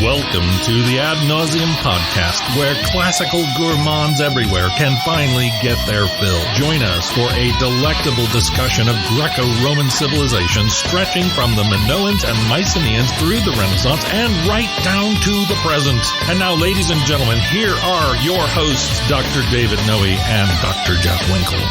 Welcome to the Ad Nauseam podcast, where classical gourmands everywhere can finally get their fill. Join us for a delectable discussion of Greco-Roman civilization stretching from the Minoans and Mycenaeans through the Renaissance and right down to the present. And now, ladies and gentlemen, here are your hosts, Dr. David Noe and Dr. Jeff Winkle.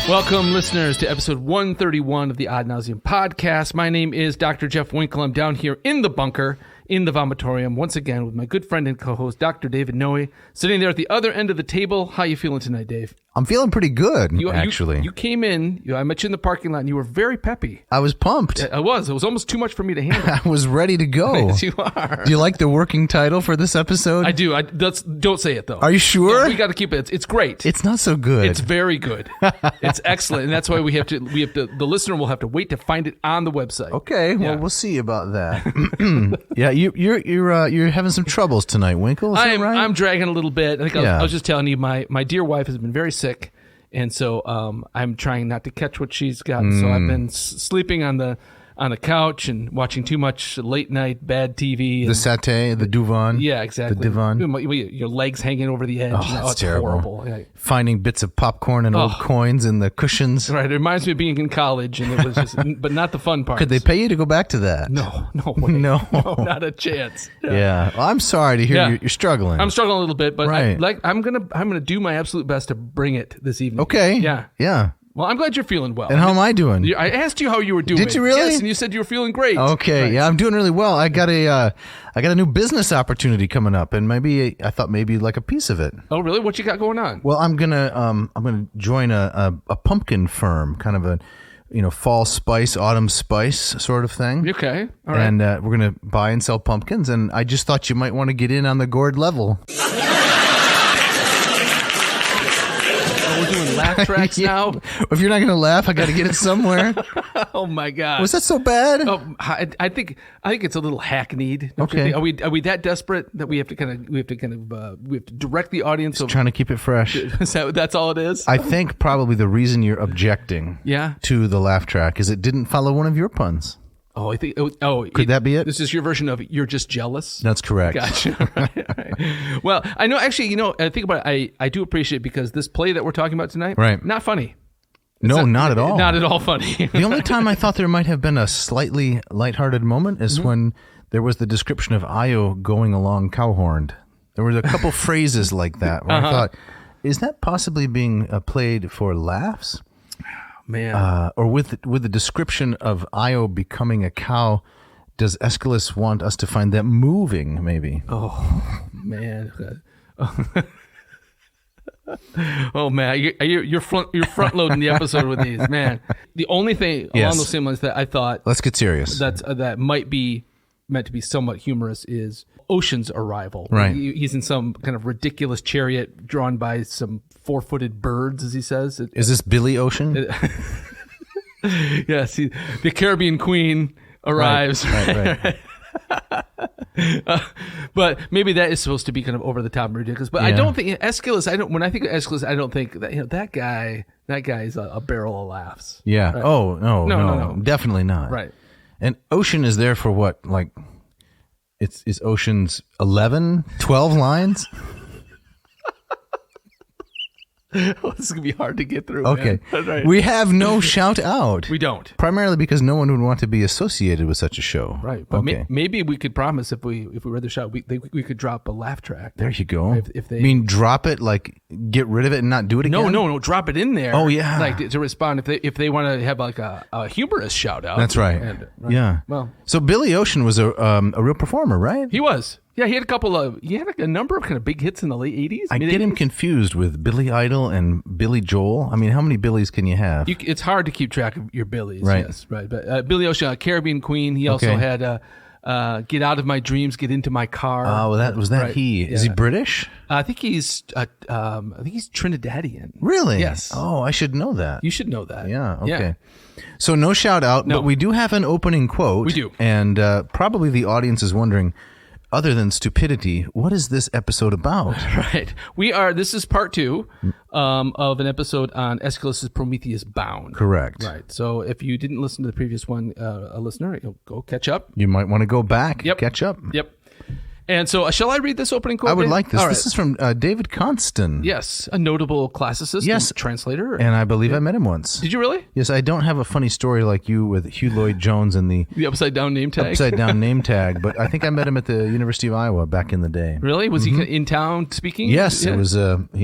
Welcome, listeners, to episode 131 of the Ad Nauseam podcast. My name is Dr. Jeff Winkle. I'm down here in the bunker, in the vomitorium, once again with my good friend and co-host, Dr. David Noe, sitting there at the other end of the table. How you feeling tonight, Dave? I'm feeling pretty good, actually. You came in, I met you in the parking lot, and you were very peppy. I was pumped. It was almost too much for me to handle. I was ready to go. Yes, you are. Do you like the working title for this episode? I do. Don't say it, though. Are you sure? No, we got to keep it. It's great. It's not so good. It's very good. It's excellent, and that's why we have to. The listener will have to wait to find it on the website. Okay, well, we'll see about that. Yeah, you're having some troubles tonight, Winkle. Is that right? I'm dragging a little bit. I think I was just telling you, my dear wife has been very sick, and so I'm trying not to catch what she's got. So I've been sleeping on the couch and watching too much late night bad TV. The satay, the duvan. Yeah, exactly. The divan. Your legs hanging over the edge. Oh, it's terrible. Horrible. Yeah. Finding bits of popcorn and old coins in the cushions. Right. It reminds me of being in college, and it was just, but not the fun part. Could they pay you to go back to that? No way. No, not a chance. Yeah. Well, I'm sorry to hear you're struggling. I'm struggling a little bit, but right. I'm gonna do my absolute best to bring it this evening. Okay. Yeah. Well, I'm glad you're feeling well. And how am I doing? I asked you how you were doing. Did you really? Yes, and you said you were feeling great. Okay, right. Yeah, I'm doing really well. I got a new business opportunity coming up, and I thought maybe like a piece of it. Oh, really? What you got going on? Well, I'm gonna join a pumpkin firm, kind of a fall spice, autumn spice sort of thing. Okay, all right. And we're gonna buy and sell pumpkins, and I just thought you might want to get in on the gourd level. We're doing laugh tracks now. If you're not going to laugh, I got to get it somewhere. Oh my God! Was that so bad? Oh, I think it's a little hackneyed. Okay. Are we that desperate that we have to direct the audience? Just trying to keep it fresh. That's all it is. I think probably the reason you're objecting to the laugh track is it didn't follow one of your puns. Oh, I think. Could that be it? This is your version of "you're just jealous." That's correct. Gotcha. Right. Well, I know. Actually, I think about it. I do appreciate it because this play that we're talking about tonight, right? Not funny. Not at all. Not at all funny. The only time I thought there might have been a slightly lighthearted moment is when there was the description of Io going along cowhorned. There was a couple phrases like that where I thought, is that possibly being played for laughs? Man. Or with the description of Io becoming a cow, does Aeschylus want us to find that moving, maybe? Oh, man. Oh, man. You're front loading the episode with these, man. The only thing along those same lines that I thought... Let's get serious. That might be meant to be somewhat humorous is Ocean's arrival. Right. He's in some kind of ridiculous chariot drawn by some four-footed birds, as he says. Is this Billy Ocean? Yes. The Caribbean Queen arrives. Right. But maybe that is supposed to be kind of over the top and ridiculous. But I don't think Aeschylus. When I think of Aeschylus, I don't think that that guy is a barrel of laughs. Yeah. Right? Oh no, definitely not. Right. And Ocean is there for what? Like, is Ocean's 11, 12 lines? Well, this is going to be hard to get through. Okay. Right. We have no shout out. We don't. Primarily because no one would want to be associated with such a show. Right. But maybe we could promise if we read the shout, we could drop a laugh track. There you go. If they drop it, like get rid of it and not do it again? No, drop it in there. Oh, yeah. Like to respond if they want to have like a humorous shout out. That's right. Right. Yeah. Well, so Billy Ocean was a real performer, right? He was. Yeah, he had a number of kind of big hits in the late 80s. I get him confused with Billy Idol and Billy Joel. I mean, how many Billies can you have? It's hard to keep track of your Billies. Right. Yes, right. But Billy Ocean, Caribbean Queen. He also had "Get Out of My Dreams, Get Into My Car." Oh, well, that right. he? Is he British? I think he's Trinidadian. Really? Yes. Oh, I should know that. You should know that. Yeah. Okay. Yeah. So no shout out, but we do have an opening quote. We do, and probably the audience is wondering. other than stupidity, what is this episode about? Right. This is part 2 of an episode on Aeschylus' Prometheus Bound. Correct. Right. So if you didn't listen to the previous one, a listener, you'll go catch up. You might want to go back, catch up. Yep. And so shall I read this opening quote? I would like this. All This is from David Konstan. Yes, a notable classicist and translator. And I believe I met him once. Did you really? Yes, I don't have a funny story like you with Hugh Lloyd-Jones and the upside-down name tag. Upside-down name tag, but I think I met him at the University of Iowa back in the day. Really? Was he in town speaking? Yes, he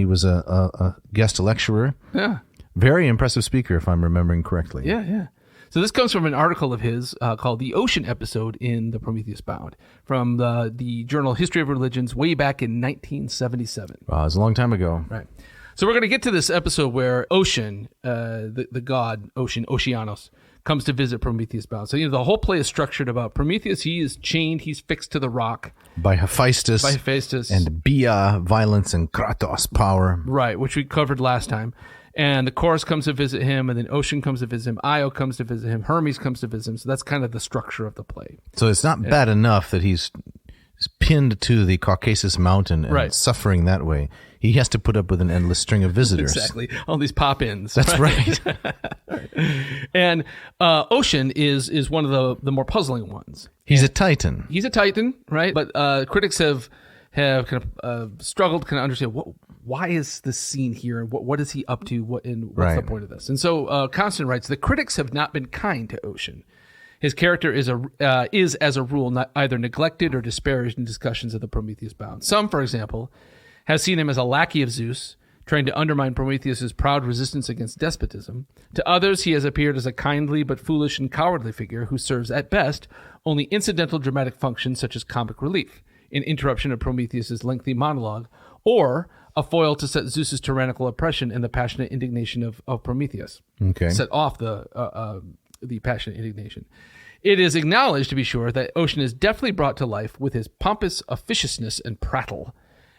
was a guest lecturer. Yeah. Very impressive speaker, if I'm remembering correctly. Yeah. So this comes from an article of his called The Ocean Episode in the Prometheus Bound from the journal History of Religions way back in 1977. Wow, it was a long time ago. Right. So we're going to get to this episode where Ocean, the god Ocean, Oceanos, comes to visit Prometheus Bound. So, the whole play is structured about Prometheus. He is chained. He's fixed to the rock. By Hephaestus. And Bia, violence, and Kratos, power. Right, which we covered last time. And the chorus comes to visit him, and then Ocean comes to visit him, Io comes to visit him, Hermes comes to visit him. So that's kind of the structure of the play. So it's not bad enough that he's pinned to the Caucasus mountain and suffering that way. He has to put up with an endless string of visitors. Exactly. All these pop-ins. That's right. And Ocean is one of the more puzzling ones. He's a titan. He's a titan, right? But critics have kind of struggled to kind of understand why is this scene here, and what is he up to, what's the point of this? And so Konstan writes, the critics have not been kind to Ocean. His character is as a rule not either neglected or disparaged in discussions of the Prometheus Bound. Some, for example, have seen him as a lackey of Zeus, trying to undermine Prometheus's proud resistance against despotism. To others, he has appeared as a kindly but foolish and cowardly figure who serves at best only incidental dramatic functions such as comic relief, an interruption of Prometheus's lengthy monologue, or a foil to set Zeus's tyrannical oppression and the passionate indignation of Prometheus. Okay. Set off the passionate indignation. It is acknowledged, to be sure, that Ocean is deftly brought to life with his pompous officiousness and prattle,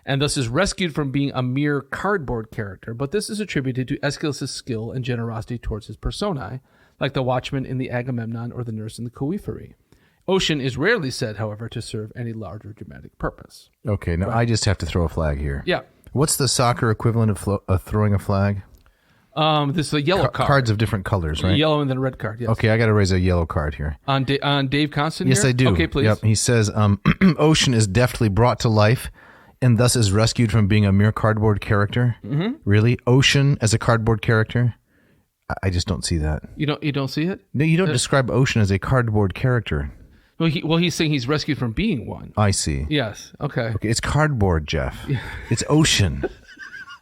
and thus is rescued from being a mere cardboard character, but this is attributed to Aeschylus' skill and generosity towards his personae, like the watchman in the Agamemnon or the nurse in the Coephary. Ocean is rarely said, however, to serve any larger dramatic purpose. Okay, now I just have to throw a flag here. Yeah. What's the soccer equivalent of throwing a flag? This is a yellow card. Cards of different colors, right? A yellow and then a red card, yes. Okay, I got to raise a yellow card here. On Dave Konstan Yes, here? I do. Okay, please. Yep. He says, Ocean is deftly brought to life and thus is rescued from being a mere cardboard character. Mm-hmm. Really? Ocean as a cardboard character? I just don't see that. You don't see it? No, you don't describe Ocean as a cardboard character. Well, he's saying he's rescued from being one. I see. Yes. Okay. Okay, it's cardboard, Jeff. It's ocean.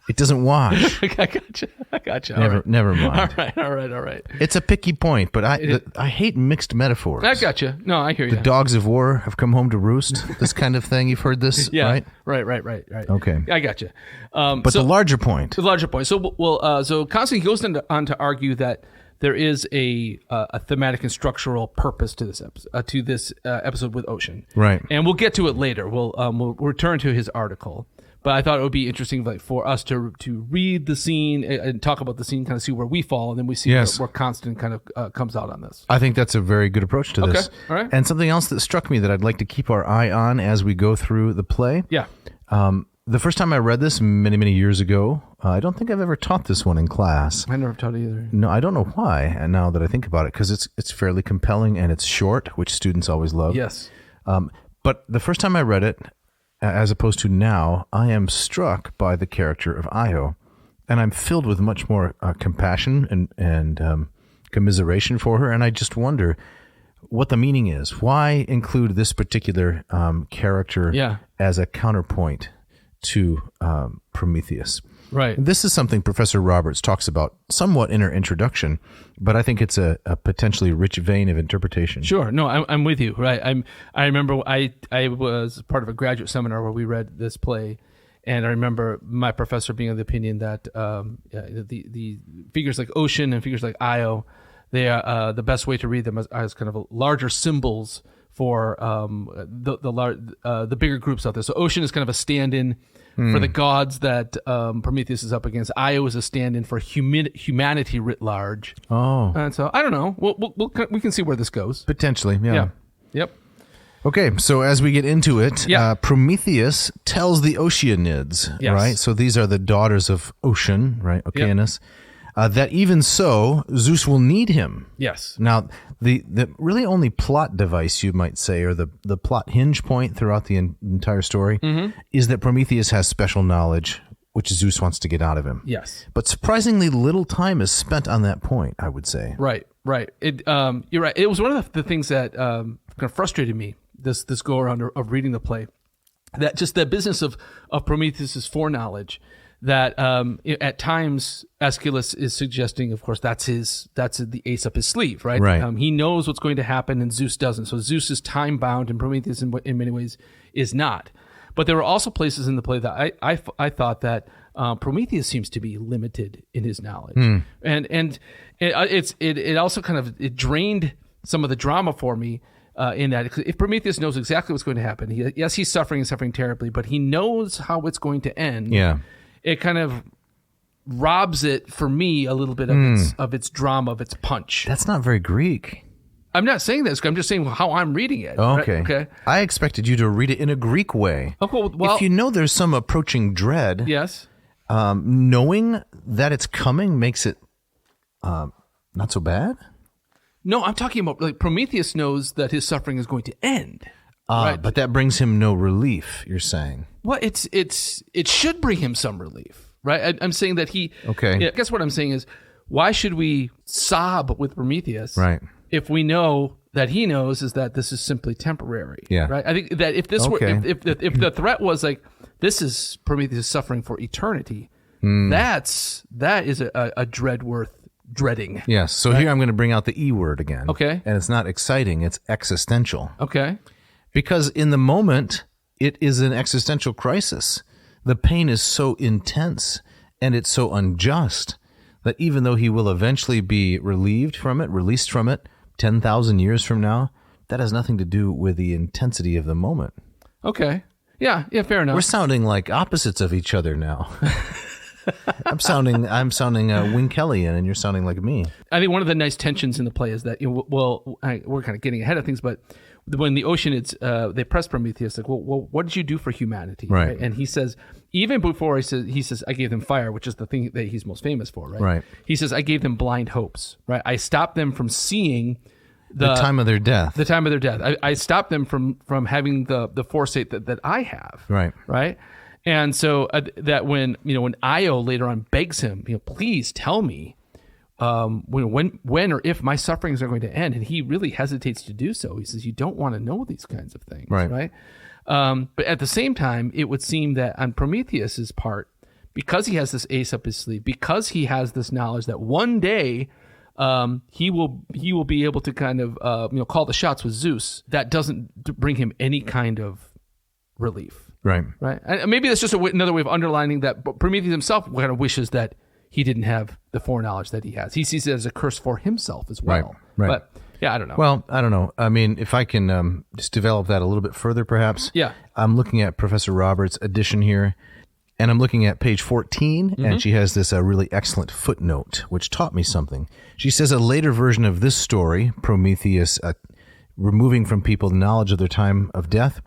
It doesn't wash. I gotcha. Never mind. All right. It's a picky point, but I hate mixed metaphors. I gotcha. No, I hear you. The dogs of war have come home to roost. This kind of thing. You've heard this, right? Right. Okay. I gotcha. But the larger point. So Konstan goes on to argue that there is a thematic and structural purpose to this episode with Ocean, right? And we'll get to it later. We'll return to his article, but I thought it would be interesting, for us to read the scene and talk about the scene, kind of see where we fall, and then we see where Konstan kind of comes out on this. I think that's a very good approach to this. Okay, all right. And something else that struck me that I'd like to keep our eye on as we go through the play. Yeah. The first time I read this many, many years ago, I don't think I've ever taught this one in class. I never taught it either. No, I don't know why. And now that I think about it, because it's fairly compelling and it's short, which students always love. Yes. But the first time I read it, as opposed to now, I am struck by the character of Io, and I'm filled with much more compassion and commiseration for her. And I just wonder what the meaning is. Why include this particular character as a counterpoint to Prometheus? Right. This is something Professor Roberts talks about somewhat in her introduction, but I think it's a potentially rich vein of interpretation. Sure. No, I'm with you. Right. I remember I was part of a graduate seminar where we read this play, and I remember my professor being of the opinion that the figures like Ocean and figures like Io, they are the best way to read them as kind of larger symbols for the bigger groups out there. So Ocean is kind of a stand-in for the gods that Prometheus is up against. Io is a stand-in for humanity writ large. Oh. And so I don't know. We can see where this goes. Potentially, yeah. Yep. Okay, so as we get into it, Yeah. Prometheus tells the Oceanids, Yes. right? So these are the daughters of Ocean, right? Oceanus. That even so, Zeus will need him. Yes. Now, the really only plot device, you might say, or the plot hinge point throughout the entire story is that Prometheus has special knowledge, which Zeus wants to get out of him. Yes. But surprisingly little time is spent on that point, I would say. Right. You're right. It was one of the things that kind of frustrated me this go around of reading the play, that just the business of Prometheus's foreknowledge. That at times Aeschylus is suggesting, of course, that's the ace up his sleeve, right? Right. He knows what's going to happen, and Zeus doesn't. So Zeus is time bound, and Prometheus, in many ways, is not. But there were also places in the play that I thought that Prometheus seems to be limited in his knowledge, and it also kind of drained some of the drama for me. In that, if Prometheus knows exactly what's going to happen, he's suffering terribly, but he knows how it's going to end. Yeah. It kind of robs it for me a little bit of its drama, of its punch. That's not very Greek. I'm not saying this. I'm just saying how I'm reading it. Oh, okay. Right? Okay. I expected you to read it in a Greek way. Okay. Well, if you know there's some approaching dread, yes. Knowing that it's coming makes it not so bad. No, I'm talking about like Prometheus knows that his suffering is going to end. Right. But that brings him no relief, you're saying. Well, it should bring him some relief, right? I'm saying that he. Okay. Yeah, I guess what I'm saying is, why should we sob with Prometheus, right, if we know that he knows is that this is simply temporary? Yeah. Right. I think that if this were if the threat was like this is Prometheus suffering for eternity, that is a dread worth dreading. Yes. So here I'm going to bring out the E word again. Okay. And it's not exciting; it's existential. Okay. Because in the moment, it is an existential crisis. The pain is so intense and it's so unjust that even though he will eventually be relieved from it, released from it 10,000 years from now, that has nothing to do with the intensity of the moment. Okay. Yeah, fair enough. We're sounding like opposites of each other now. I'm sounding Winkelian, and you're sounding like me. I think one of the nice tensions in the play is that we're kind of getting ahead of things, but when the Oceanids they press Prometheus, like, well, what did you do for humanity? Right. And he says, even before he says, I gave them fire, which is the thing that he's most famous for, right? Right. He says, I gave them blind hopes, right? I stopped them from seeing the time of their death. The time of their death. I stopped them from having the foresight that I have. Right. Right. And so that when Io later on begs him, please tell me when or if my sufferings are going to end, and he really hesitates to do so. He says, you don't want to know these kinds of things, right? But at the same time, it would seem that on Prometheus's part, because he has this ace up his sleeve, because he has this knowledge that one day he will be able to kind of call the shots with Zeus, that doesn't bring him any kind of relief. Right. And maybe that's just another way of underlining that Prometheus himself kind of wishes that he didn't have the foreknowledge that he has. He sees it as a curse for himself as well. Right. But yeah, I don't know. Well, I don't know. I mean, if I can just develop that a little bit further, perhaps. Yeah. I'm looking at Professor Roberts' edition here, and I'm looking at page 14, and she has this really excellent footnote, which taught me something. She says a later version of this story, Prometheus removing from people the knowledge of their time of death,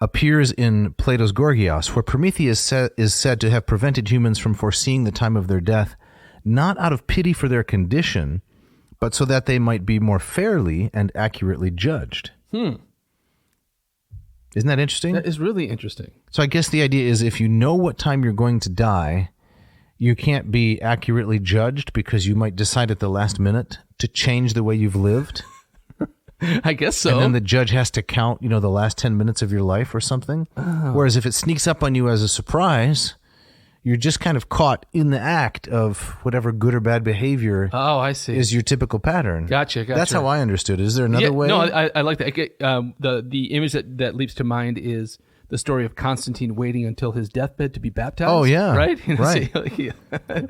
appears in Plato's Gorgias, where Prometheus is said to have prevented humans from foreseeing the time of their death, not out of pity for their condition, but so that they might be more fairly and accurately judged. Isn't that interesting? That is really interesting. So I guess the idea is if you know what time you're going to die, you can't be accurately judged because you might decide at the last minute to change the way you've lived. I guess so. And then the judge has to count, the last 10 minutes of your life or something. Oh. Whereas if it sneaks up on you as a surprise, you're just kind of caught in the act of whatever good or bad behavior. Oh, I see. Is your typical pattern. Gotcha. That's how I understood it. Is there another way? No, I like that. The image that leaps to mind is the story of Constantine waiting until his deathbed to be baptized. Oh, yeah. Right? Right.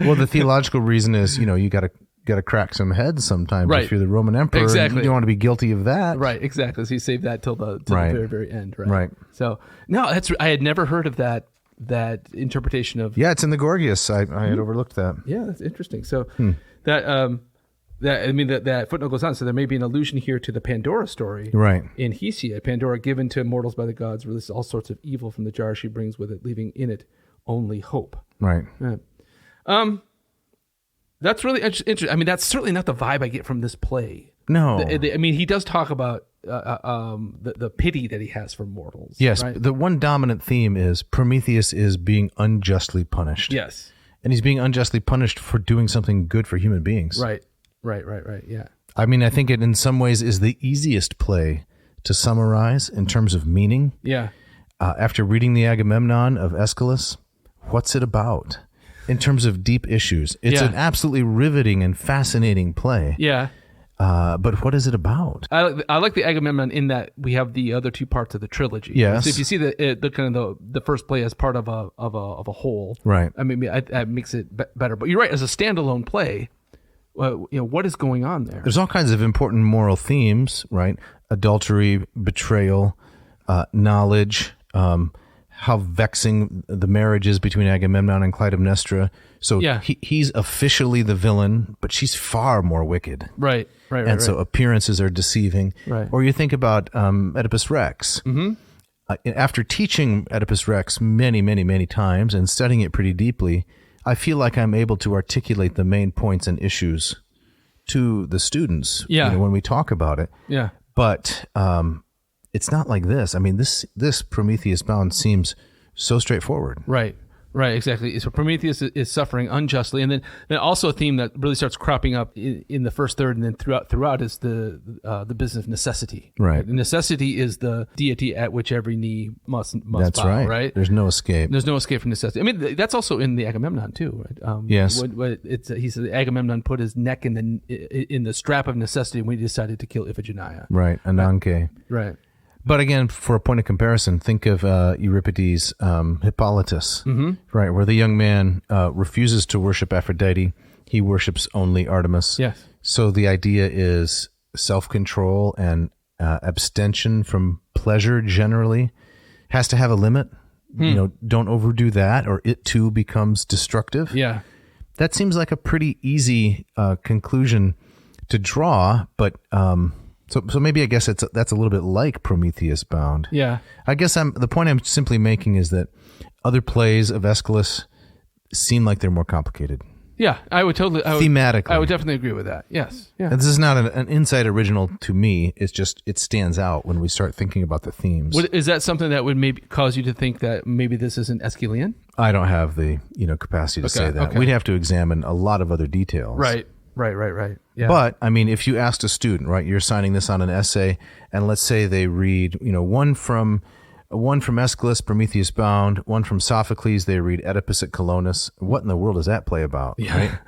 Well, the theological reason is, you got to crack some heads sometimes if you're the Roman emperor. Exactly. You don't want to be guilty of that. Right, exactly. So you save that till the very, very end, right? Right. So, no, I had never heard of that interpretation of... Yeah, it's in the Gorgias. I had overlooked that. Yeah, that's interesting. So that That footnote goes on. So there may be an allusion here to the Pandora story. Right. In Hesia, Pandora, given to mortals by the gods, releases all sorts of evil from the jar she brings with it, leaving in it only hope. Right. That's really interesting. I mean, that's certainly not the vibe I get from this play. No. I mean, he does talk about the pity that he has for mortals. Yes. Right? The one dominant theme is Prometheus is being unjustly punished. Yes. And he's being unjustly punished for doing something good for human beings. Right. Yeah. I mean, I think it in some ways is the easiest play to summarize in terms of meaning. Yeah. After reading the Agamemnon of Aeschylus, what's it about? In terms of deep issues, it's an absolutely riveting and fascinating play. Yeah. But what is it about? I like the Agamemnon in that we have the other two parts of the trilogy. Yes. So if you see the kind of the first play as part of a whole, Right. I mean, that makes it better. But you're right. As a standalone play, what is going on there? There's all kinds of important moral themes, right? Adultery, betrayal, knowledge, how vexing the marriage is between Agamemnon and Clytemnestra. So he's officially the villain, but she's far more wicked. Right. And so appearances are deceiving. Right. Or you think about Oedipus Rex. Mm-hmm. After teaching Oedipus Rex many, many, many times and studying it pretty deeply, I feel like I'm able to articulate the main points and issues to the students when we talk about it. Yeah. But it's not like this. I mean, this Prometheus Bound seems so straightforward. Right, exactly. So Prometheus is suffering unjustly, and then also a theme that really starts cropping up in the first third, and then throughout is the business of necessity. Right. Necessity is the deity at which every knee must That's bow. Right. There's no escape. There's no escape from necessity. I mean, that's also in the Agamemnon too. Right? Yes. He said Agamemnon put his neck in the strap of necessity when he decided to kill Iphigenia. Right. Ananke. Right. But again, for a point of comparison, think of Euripides Hippolytus, right, where the young man refuses to worship Aphrodite. He worships only Artemis. Yes. So the idea is self-control and abstention from pleasure generally has to have a limit. You know, don't overdo that or it too becomes destructive. Yeah. That seems like a pretty easy conclusion to draw, but... So maybe I guess that's a little bit like Prometheus Bound. Yeah. I guess the point I'm simply making is that other plays of Aeschylus seem like they're more complicated. Yeah, thematically. I would definitely agree with that. Yes. Yeah. And this is not an inside original to me. It's just it stands out when we start thinking about the themes. Is that something that would maybe cause you to think that maybe this isn't Aeschylean? I don't have the capacity to say that. Okay. We'd have to examine a lot of other details. Right. Yeah. But I mean, if you asked a student, right, you're signing this on an essay, and let's say they read, one from Aeschylus, Prometheus Bound, one from Sophocles, they read Oedipus at Colonus. What in the world does that play about, right?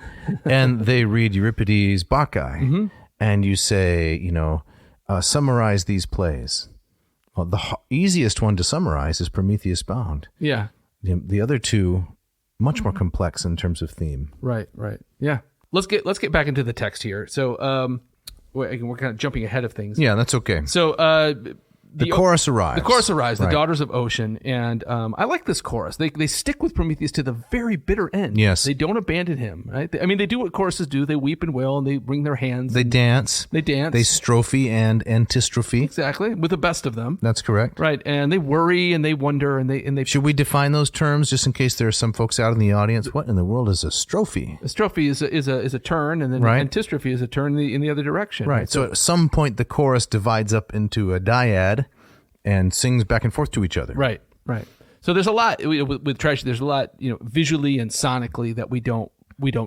And they read Euripides Bacchae, and you say, summarize these plays. Well, the easiest one to summarize is Prometheus Bound. Yeah. The other two, much more complex in terms of theme. Right. Yeah. Let's get back into the text here. So we're kind of jumping ahead of things. Yeah, that's okay. So the chorus arrives. The chorus arrives, right. The daughters of Ocean, and I like this chorus. They stick with Prometheus to the very bitter end. Yes. They don't abandon him, right? They do what choruses do. They weep and wail, and they wring their hands. They dance. They strophe and antistrophe. Exactly, with the best of them. That's correct. Right, and they worry, and they wonder, and they... Should we define those terms, just in case there are some folks out in the audience? What in the world is a strophe? A strophe is a turn, and then antistrophe is a turn in the other direction. Right, so at some point, the chorus divides up into a dyad, and sings back and forth to each other. Right. So there's a lot with tragedy. There's a lot, visually and sonically that we don't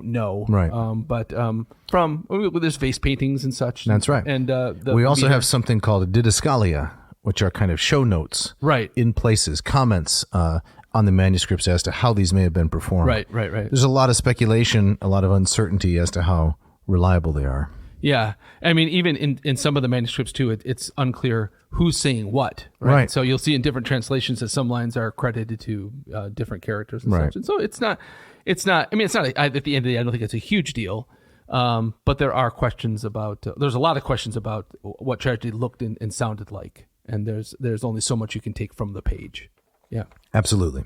know. Right. But there's face paintings and such. That's right. And we also have something called a didascalia, which are kind of show notes. Right. In places, comments on the manuscripts as to how these may have been performed. Right. There's a lot of speculation, a lot of uncertainty as to how reliable they are. Yeah. I mean, even in some of the manuscripts too, it's unclear who's saying what. Right. So you'll see in different translations that some lines are credited to different characters and such. And so it's not, at the end of the day, I don't think it's a huge deal. But there are questions about, there's a lot of questions about what tragedy looked and sounded like. And there's only so much you can take from the page. Yeah. Absolutely.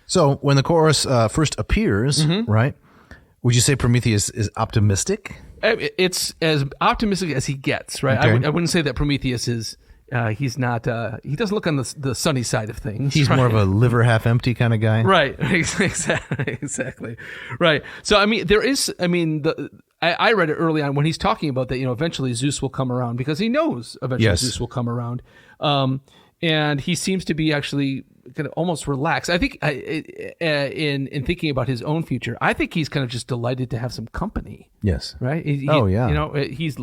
So when the chorus first appears, right, Would you say Prometheus is optimistic? It's as optimistic as he gets, right? Okay. I wouldn't say that Prometheus is. He's not. He doesn't look on the sunny side of things. He's more of a liver half empty kind of guy, right? Exactly, right. So I mean, there is. I mean, I read it early on when he's talking about that. Eventually Zeus will come around because he knows eventually Zeus will come around. And he seems to be actually kind of almost relaxed. I think in thinking about his own future, I think he's kind of just delighted to have some company. Yes. Right. He's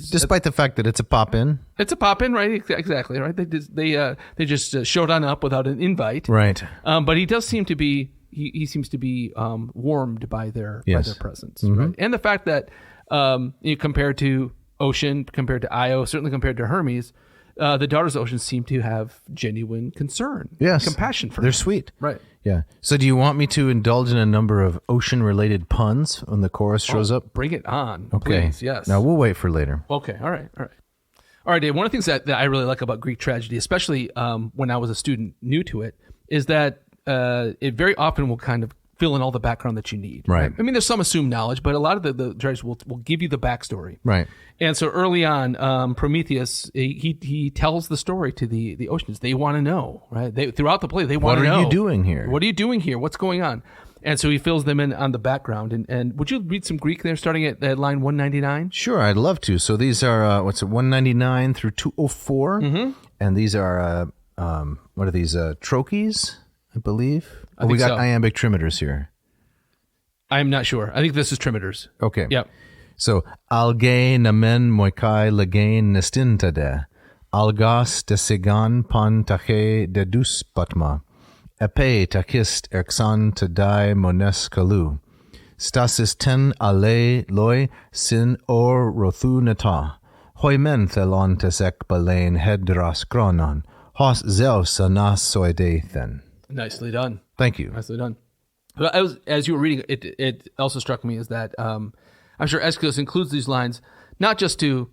despite the fact that it's a pop in. It's a pop in, right? Exactly. Right. They just showed on up without an invite. Right. But he does seem to be. He seems to be warmed by their presence, right? And the fact that compared to Ocean, compared to Io, certainly compared to Hermes. The daughters of Ocean seem to have genuine concern, compassion for him. They're sweet. Right. Yeah. So do you want me to indulge in a number of ocean-related puns when the chorus shows up? Bring it on, okay. Please. Yes. Now, we'll wait for later. Okay. All right, Dave. One of the things that I really like about Greek tragedy, especially when I was a student new to it, is that it very often will kind of fill in all the background that you need. Right. I mean, there's some assumed knowledge, but a lot of the tragedies will give you the backstory. Right. And so early on, Prometheus, he tells the story to the Oceanids. They want to know, right? Throughout the play, they want to know. What are you doing here? What are you doing here? What's going on? And so he fills them in on the background. And would you read some Greek there, starting at line 199? Sure, I'd love to. So these are, 199 through 204. Mm-hmm. And these are, what are these, trochees, I believe? We got iambic trimeters here. I'm not sure. I think this is trimeters. Okay. Yep. So, algae namen moikai legain nestintade, algas de sigan pan tache de dus patma, epe takist erxan tadai mones kalu, stasis ten ale loi sin or rothu nata, hoimen thelon tesek balain hedras kronon, hos zeus anas soideithen. Nicely done. Thank you. Nicely done. As you were reading, it also struck me as that I'm sure Aeschylus includes these lines not just to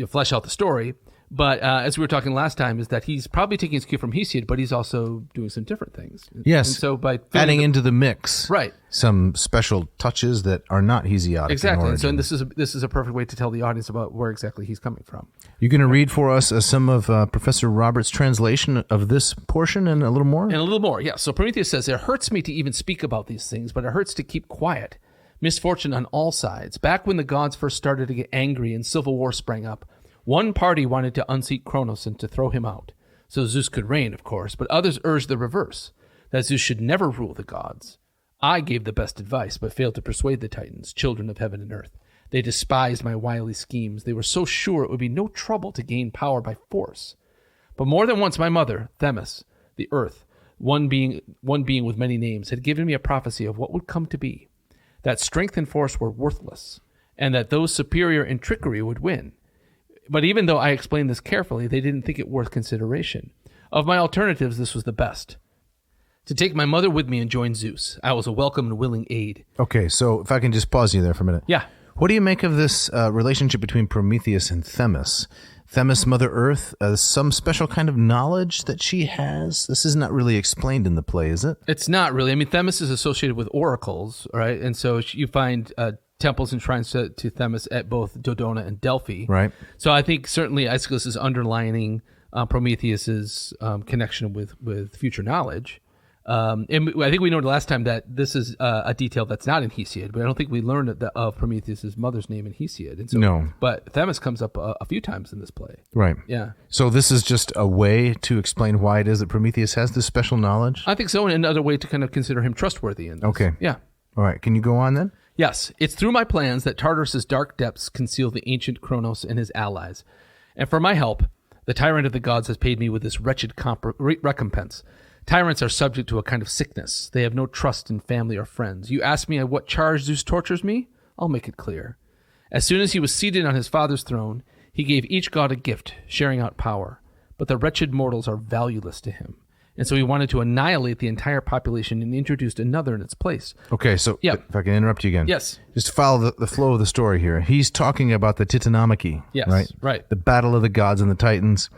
flesh out the story, but as we were talking last time, is that he's probably taking his cue from Hesiod, but he's also doing some different things. Yes. And so by adding into the mix, right, some special touches that are not Hesiodic. Exactly. And so this is a perfect way to tell the audience about where exactly he's coming from. You're going to read for us some of Professor Roberts' translation of this portion and a little more? And a little more, yeah. So Prometheus says, "It hurts me to even speak about these things, but it hurts to keep quiet. Misfortune on all sides. Back when the gods first started to get angry and civil war sprang up, one party wanted to unseat Kronos and to throw him out, so Zeus could reign, of course, but others urged the reverse, that Zeus should never rule the gods. I gave the best advice, but failed to persuade the Titans, children of heaven and earth. They despised my wily schemes. They were so sure it would be no trouble to gain power by force. But more than once my mother, Themis, the earth, one being with many names, had given me a prophecy of what would come to be, that strength and force were worthless, and that those superior in trickery would win. But even though I explained this carefully, they didn't think it worth consideration. Of my alternatives, this was the best. To take my mother with me and join Zeus. I was a welcome and willing aid." Okay, so if I can just pause you there for a minute. Yeah. What do you make of this relationship between Prometheus and Themis? Themis, Mother Earth, some special kind of knowledge that she has? This is not really explained in the play, is it? It's not really. I mean, Themis is associated with oracles, right? And so you find temples and shrines to Themis at both Dodona and Delphi. Right. So I think certainly Aeschylus is underlining Prometheus's connection with future knowledge. And I think we noted last time that this is a detail that's not in Hesiod, but I don't think we learned of Prometheus's mother's name in Hesiod. And so, no. But Themis comes up a few times in this play. Right. Yeah. So this is just a way to explain why it is that Prometheus has this special knowledge? I think so, and another way to kind of consider him trustworthy in this. Okay. Yeah. All right. Can you go on then? Yes. It's through my plans that Tartarus's dark depths conceal the ancient Kronos and his allies. And for my help, the tyrant of the gods has paid me with this wretched recompense. Tyrants are subject to a kind of sickness. They have no trust in family or friends. You ask me at what charge Zeus tortures me? I'll make it clear. As soon as he was seated on his father's throne, he gave each god a gift, sharing out power. But the wretched mortals are valueless to him. And so he wanted to annihilate the entire population and introduced another in its place. Okay, so if I can interrupt you again. Yes. Just to follow the flow of the story here. He's talking about the Titanomachy. Yes, right. The battle of the gods and the Titans.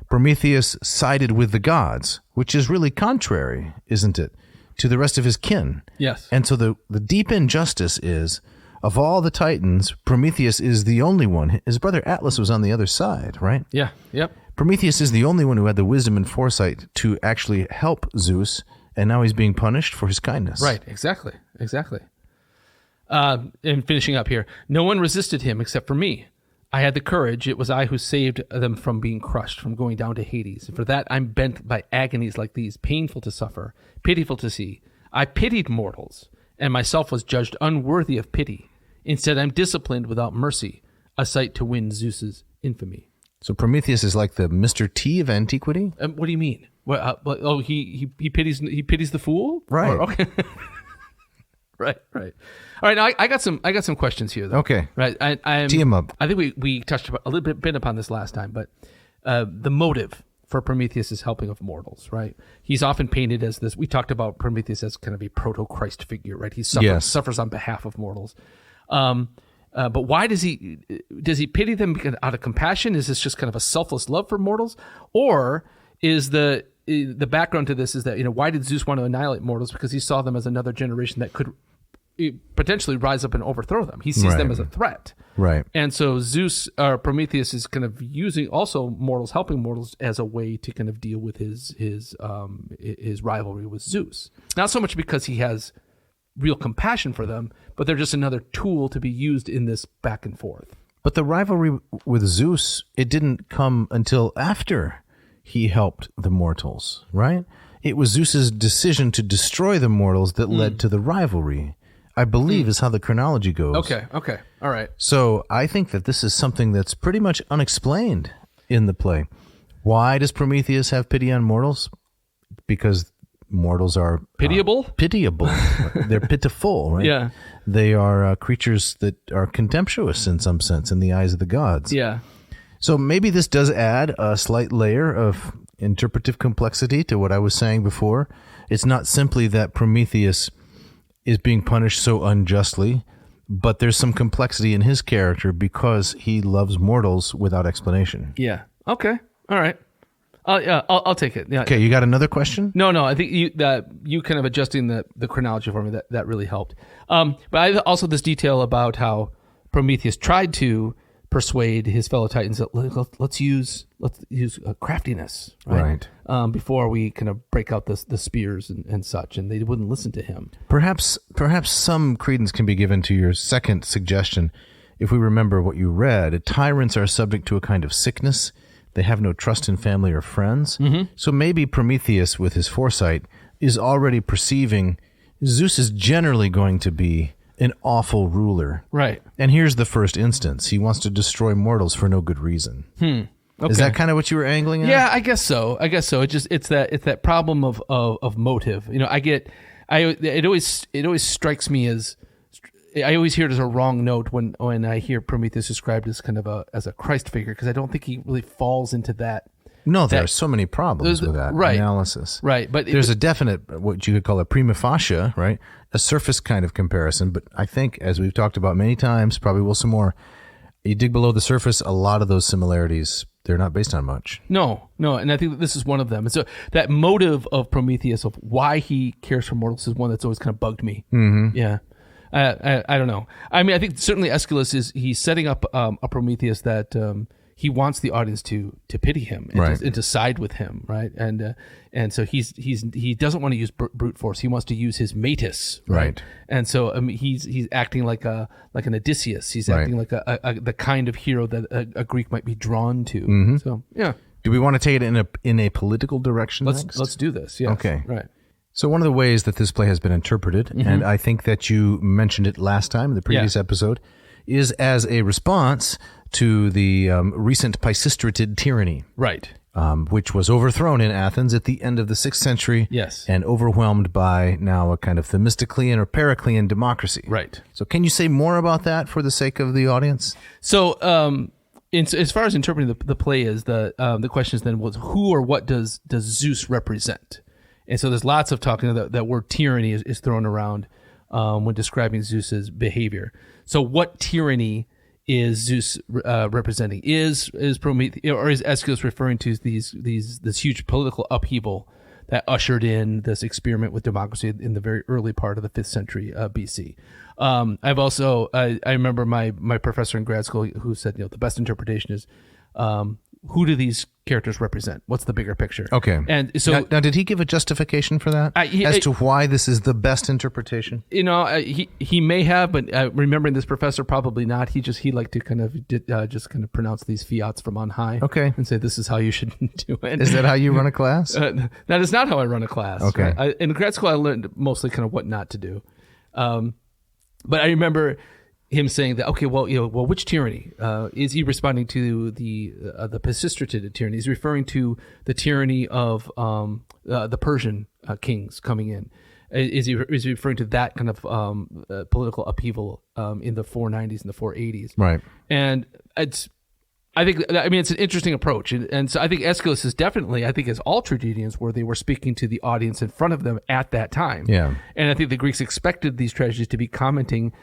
Prometheus sided with the gods, which is really contrary, isn't it, to the rest of his kin. Yes. And so the deep injustice is, of all the Titans, Prometheus is the only one. His brother Atlas was on the other side, right? Yeah. Yep. Prometheus is the only one who had the wisdom and foresight to actually help Zeus, and now he's being punished for his kindness. Right. Exactly. And finishing up here, no one resisted him except for me. I had the courage. It was I who saved them from being crushed, from going down to Hades. And for that, I'm bent by agonies like these, painful to suffer, pitiful to see. I pitied mortals, and myself was judged unworthy of pity. Instead, I'm disciplined without mercy, a sight to win Zeus's infamy. So Prometheus is like the Mr. T of antiquity? What do you mean? He pities the fool? Right. Okay. Right. All right. Now I got some questions here, though. Okay. Right. Tee 'em up. I think we touched a little bit upon this last time, but the motive for Prometheus is helping of mortals, right? He's often painted as this. We talked about Prometheus as kind of a proto-Christ figure, right? He suffers on behalf of mortals. But why does he pity them out of compassion? Is this just kind of a selfless love for mortals, or is the background to this is that, why did Zeus want to annihilate mortals? Because he saw them as another generation that could potentially rise up and overthrow them. He sees them as a threat. Right. And so Prometheus is kind of using also mortals, helping mortals as a way to kind of deal with his rivalry with Zeus. Not so much because he has real compassion for them, but they're just another tool to be used in this back and forth. But the rivalry with Zeus, it didn't come until after he helped the mortals, right? It was Zeus's decision to destroy the mortals that led to the rivalry, I believe is how the chronology goes. Okay, all right. So I think that this is something that's pretty much unexplained in the play. Why does Prometheus have pity on mortals? Because mortals are Pitiable? Pitiable. They're pitiful, right? Yeah. They are creatures that are contemptuous in some sense in the eyes of the gods. Yeah. So maybe this does add a slight layer of interpretive complexity to what I was saying before. It's not simply that Prometheus is being punished so unjustly, but there's some complexity in his character because he loves mortals without explanation. Yeah. Okay. All right. I'll take it. Yeah. Okay, you got another question? No. I think you kind of adjusting the chronology for me that really helped. But also this detail about how Prometheus tried to persuade his fellow Titans that let's use craftiness, right? Before we kind of break out the spears and such, and they wouldn't listen to him. Perhaps some credence can be given to your second suggestion. If we remember what you read, tyrants are subject to a kind of sickness. They have no trust in family or friends. Mm-hmm. So maybe Prometheus, with his foresight, is already perceiving Zeus is generally going to be an awful ruler. Right. And here's the first instance. He wants to destroy mortals for no good reason. Okay. Is that kind of what you were angling at? Yeah, I guess so. It's that problem of motive. It always strikes me as, I always hear it as a wrong note when I hear Prometheus described as kind of as a Christ figure, because I don't think he really falls into that. No, there are so many problems with that analysis. Right, but there's a definite, what you could call a prima facie, right? A surface kind of comparison. But I think, as we've talked about many times, probably will some more, you dig below the surface, a lot of those similarities, they're not based on much. No, and I think that this is one of them. And so that motive of Prometheus, of why he cares for mortals, is one that's always kind of bugged me. Mm-hmm. Yeah. I don't know. I mean, I think certainly Aeschylus he's setting up a Prometheus that he wants the audience to pity him and to side with him, right? And so he doesn't want to use brute force. He wants to use his metis, right? And so he's acting like an Odysseus. He's acting like the kind of hero that a Greek might be drawn to. Mm-hmm. So yeah. Do we want to take it in a political direction? Let's do this. Yeah. Okay. Right. So one of the ways that this play has been interpreted, and I think that you mentioned it last time in the previous episode, is as a response to the recent Pisistratid tyranny, right? Which was overthrown in Athens at the end of the 6th century, and overwhelmed by now a kind of Themistoclean or Periclean democracy, right? So can you say more about that for the sake of the audience? So as far as interpreting the play is, the question is then was who or what does Zeus represent? And so there's lots of talking that word tyranny is thrown around when describing Zeus's behavior. So what tyranny is Zeus representing? Is Prometheus, or is Aeschylus referring to this huge political upheaval ushered in this experiment with democracy in the very early part of the 5th century BC. I've also I remember my professor in grad school who said, the best interpretation is who do these characters represent? What's the bigger picture? Okay. And so now did he give a justification for that as to why this is the best interpretation? He may have, but remembering this professor, probably not. He liked to kind of pronounce these fiats from on high. Okay. And say this is how you should do it. Is that how you run a class? That is not how I run a class. Okay. Right? In grad school, I learned mostly kind of what not to do. But I remember him saying that, okay, well, which tyranny? Is he responding to the Pisistrated tyranny? Is he referring to the tyranny of the Persian kings coming in? Is he referring to that kind of political upheaval in the 490s and the 480s? Right. And it's an interesting approach. And so I think Aeschylus is definitely, as all tragedians were, they were speaking to the audience in front of them at that time. Yeah. And I think the Greeks expected these tragedies to be commenting,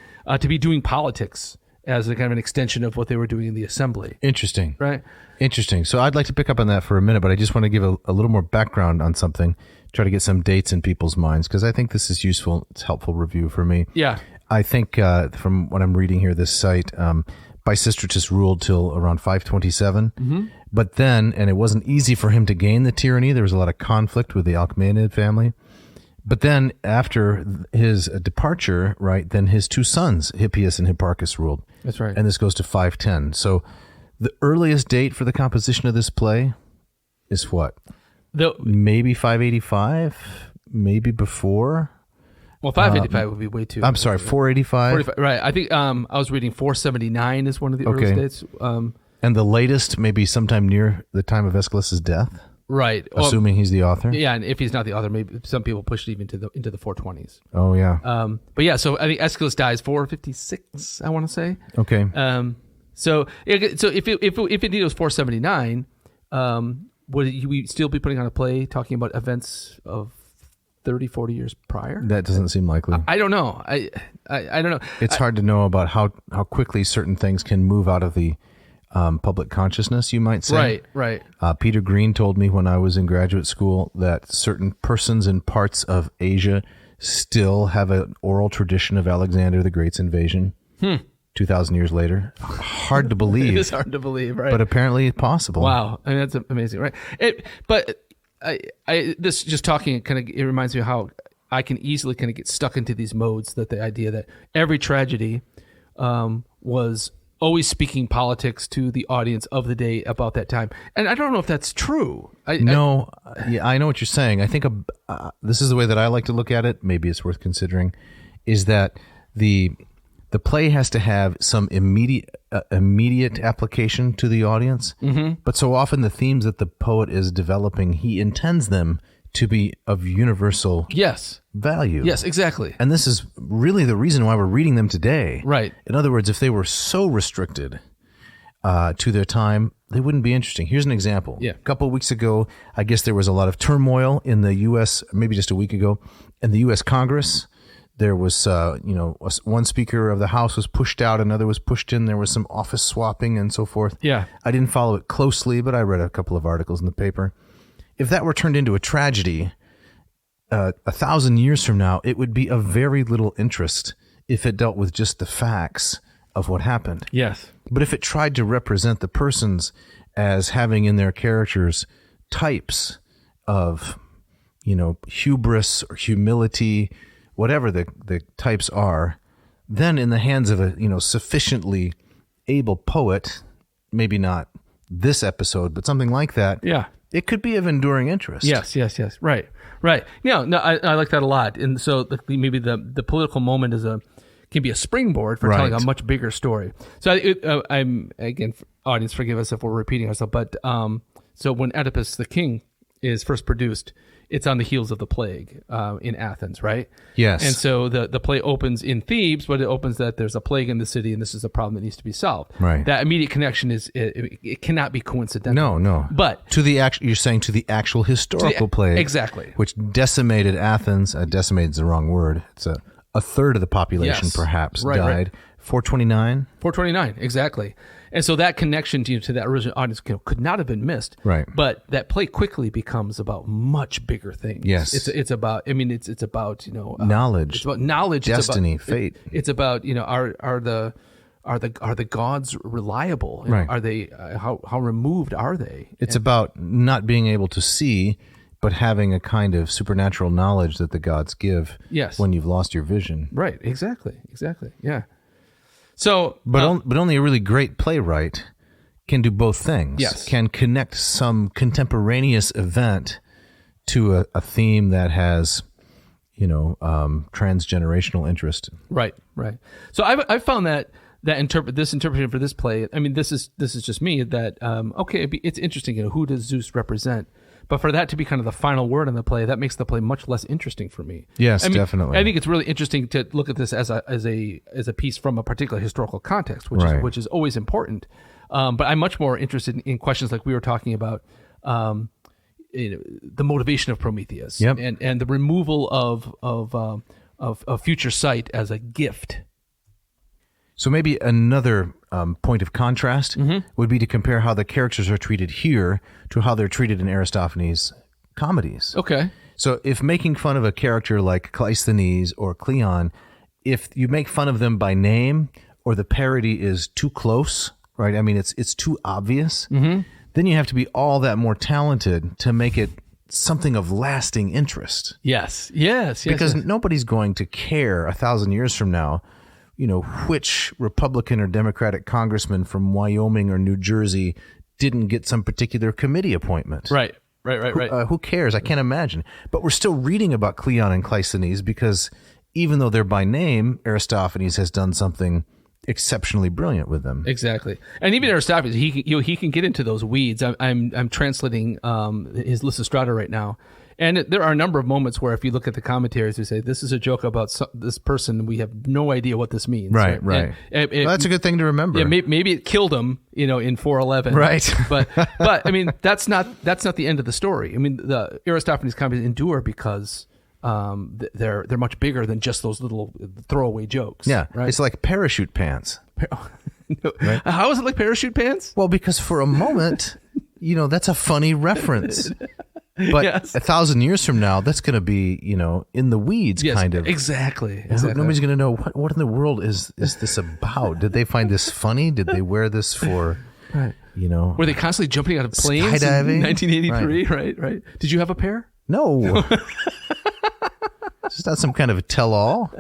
to be doing politics as a kind of an extension of what they were doing in the assembly. Interesting. Right? Interesting. So I'd like to pick up on that for a minute, but I just want to give a little more background on something, try to get some dates in people's minds, because I think this is useful. It's helpful review for me. Yeah. I think from what I'm reading here, this site, Pisistratus ruled till around 527. Mm-hmm. But then, and it wasn't easy for him to gain the tyranny. There was a lot of conflict with the Achaemenid family. But then after his departure, right, then his two sons, Hippias and Hipparchus, ruled. That's right. And this goes to 510. So the earliest date for the composition of this play is what? Maybe 585? Maybe before? Well, 585 would be way too. I'm sorry, 485? Right. I think I was reading 479 is one of the earliest dates. And the latest, maybe sometime near the time of Aeschylus' death? Right. Assuming he's the author? Yeah, and if he's not the author, maybe some people pushed it even into the 420s. Oh, yeah. But yeah, so I think Aeschylus dies 456, I want to say. Okay. So if it was 479, would we still be putting on a play talking about events of 30, 40 years prior? That doesn't seem likely. I don't know. I don't know. It's hard to know about how quickly certain things can move out of the public consciousness, you might say. Right. Peter Green told me when I was in graduate school that certain persons in parts of Asia still have an oral tradition of Alexander the Great's invasion 2,000 years later. Hard to believe. It is hard to believe, right? But apparently it's possible. Wow. I mean, that's amazing, right? This just talking, it reminds me of how I can easily kind of get stuck into these modes, that the idea that every tragedy was always speaking politics to the audience of the day about that time. And I don't know if that's true. I know what you're saying. I think this is the way that I like to look at it. Maybe it's worth considering, is that the play has to have some immediate application to the audience. Mm-hmm. But so often the themes that the poet is developing, he intends them to be of universal value. Yes, exactly. And this is really the reason why we're reading them today. Right. In other words, if they were so restricted to their time, they wouldn't be interesting. Here's an example. Yeah. A couple of weeks ago, I guess there was a lot of turmoil in the U.S., maybe just a week ago, in the U.S. Congress. There was, one speaker of the House was pushed out, another was pushed in. There was some office swapping and so forth. Yeah. I didn't follow it closely, but I read a couple of articles in the paper. If that were turned into a tragedy 1,000 years from now, it would be of very little interest if it dealt with just the facts of what happened. Yes. But if it tried to represent the persons as having in their characters types of, hubris or humility, whatever the types are, then in the hands of a sufficiently able poet, maybe not this episode, but something like that. Yeah. It could be of enduring interest. Yes. Right. Yeah, no, I like that a lot. And so maybe the political moment can be a springboard for telling a much bigger story. So I'm, again, audience, forgive us if we're repeating ourselves, but so when Oedipus the king is first produced, it's on the heels of the plague in Athens, right? Yes. And so the play opens in Thebes, but it opens that there's a plague in the city, and this is a problem that needs to be solved. Right. That immediate connection it cannot be coincidental. No. But you're saying to the actual historical plague, exactly, which decimated Athens. Decimated is the wrong word. It's a third of the population, perhaps, died. 429. 429, exactly. And so that connection to that original audience could not have been missed. Right. But that play quickly becomes about much bigger things. Yes. It's about, I mean, it's about, knowledge. It's about knowledge. Destiny, it's about, fate. It's about, are the gods reliable? Right. Are they, how removed are they? It's about not being able to see, but having a kind of supernatural knowledge that the gods give when you've lost your vision. Right. Exactly. Yeah. So, but only a really great playwright can do both things. Yes. Can connect some contemporaneous event to a theme that has, transgenerational interest. Right. So I've found that this interpretation for this play. I mean, this is just me. That it's interesting. Who does Zeus represent? But for that to be kind of the final word in the play, that makes the play much less interesting for me. Yes, definitely. I think it's really interesting to look at this as a piece from a particular historical context, which is always important. But I'm much more interested in questions like we were talking about, the motivation of Prometheus, and the removal of future sight as a gift. So maybe another point of contrast would be to compare how the characters are treated here to how they're treated in Aristophanes' comedies. Okay. So if making fun of a character like Cleisthenes or Cleon, if you make fun of them by name or the parody is too close, right? I mean, it's too obvious, then you have to be all that more talented to make it something of lasting interest. Yes. Because nobody's going to care 1,000 years from now, which Republican or Democratic congressman from Wyoming or New Jersey didn't get some particular committee appointment. Right. Who cares? I can't imagine. But we're still reading about Cleon and Cleisthenes because even though they're by name, Aristophanes has done something exceptionally brilliant with them. Exactly. And even Aristophanes, he can get into those weeds. I'm translating his Lysistrata right now. And there are a number of moments where if you look at the commentaries, we say, this is a joke about this person. We have no idea what this means. Right. Well, that's a good thing to remember. Yeah, maybe it killed him, in 411. Right. But I mean, that's not the end of the story. I mean, the Aristophanes commentaries endure because they're much bigger than just those little throwaway jokes. Yeah. Right? It's like parachute pants. Right? How is it like parachute pants? Well, because for a moment, that's a funny reference. But 1,000 years from now, that's going to be, in the weeds, kind of. Exactly. Nobody's going to know what in the world is this about. Did they find this funny? Did they wear this for, Were they constantly jumping out of planes skydiving? In 1983? Right. Did you have a pair? No. It's not some kind of a tell-all.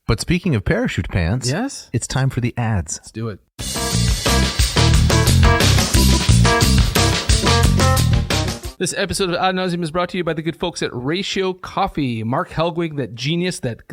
But speaking of parachute pants, yes, it's time for the ads. Let's do it. This episode of Ad Nauseam is brought to you by the good folks at Ratio Coffee. Mark Helgwig, that genius, that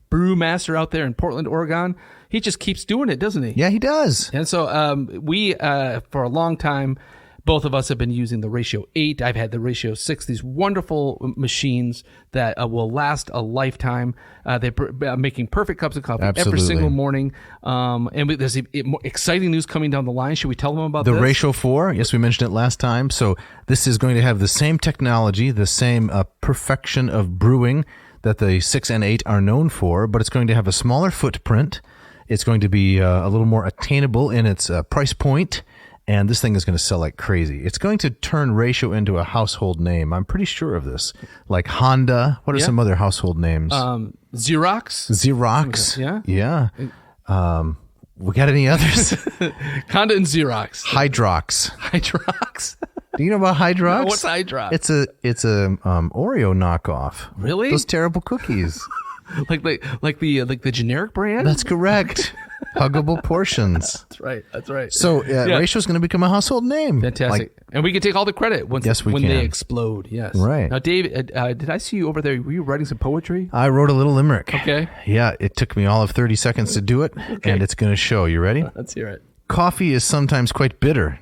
brewmaster out there in Portland, Oregon, he just keeps doing it, doesn't he? Yeah, he does. And so we, for a long time, both of us have been using the Ratio 8. I've had the Ratio 6, these wonderful machines that will last a lifetime. They're making perfect cups of coffee every single morning. And there's exciting news coming down the line. Should we tell them about the this? Ratio 4? Yes, we mentioned it last time. So this is going to have the same technology, the same perfection of brewing that the 6 and 8 are known for, but it's going to have a smaller footprint. It's going to be a little more attainable in its price point. And this thing is going to sell like crazy. It's going to turn Ratio into a household name. I'm pretty sure of this. Like Honda. What are some other household names? Xerox. Yeah. We got any others? Honda and Xerox. Hydrox. Do you know about Hydrox? No, what's Hydrox? It's a Oreo knockoff. Really? Those terrible cookies. like the generic brand? That's correct. Huggable portions. That's right. So Ratio's going to become a household name. Fantastic. And we can take all the credit when they explode. Yes. Right. Now, Dave, did I see you over there? Were you writing some poetry? I wrote a little limerick. Okay. Yeah, it took me all of 30 seconds to do it, and it's going to show. You ready? Let's hear it. Coffee is sometimes quite bitter,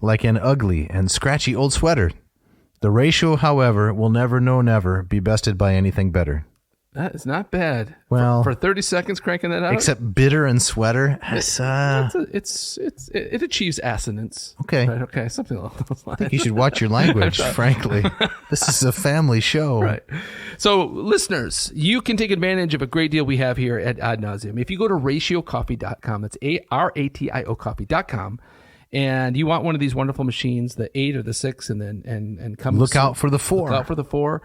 like an ugly and scratchy old sweater. The Ratio, however, will never be bested by anything better. That is not bad. Well, for 30 seconds cranking that out. Except bitter and sweater. It achieves assonance. Okay. Right, okay. Something along those lines. I think you should watch your language, frankly. This is a family show. Right. So, listeners, you can take advantage of a great deal we have here at Ad Nauseam. If you go to ratiocoffee.com, that's ARATIO coffee.com, and you want one of these wonderful machines, the 8 or the 6, and come Look out for the 4. Look out for the 4.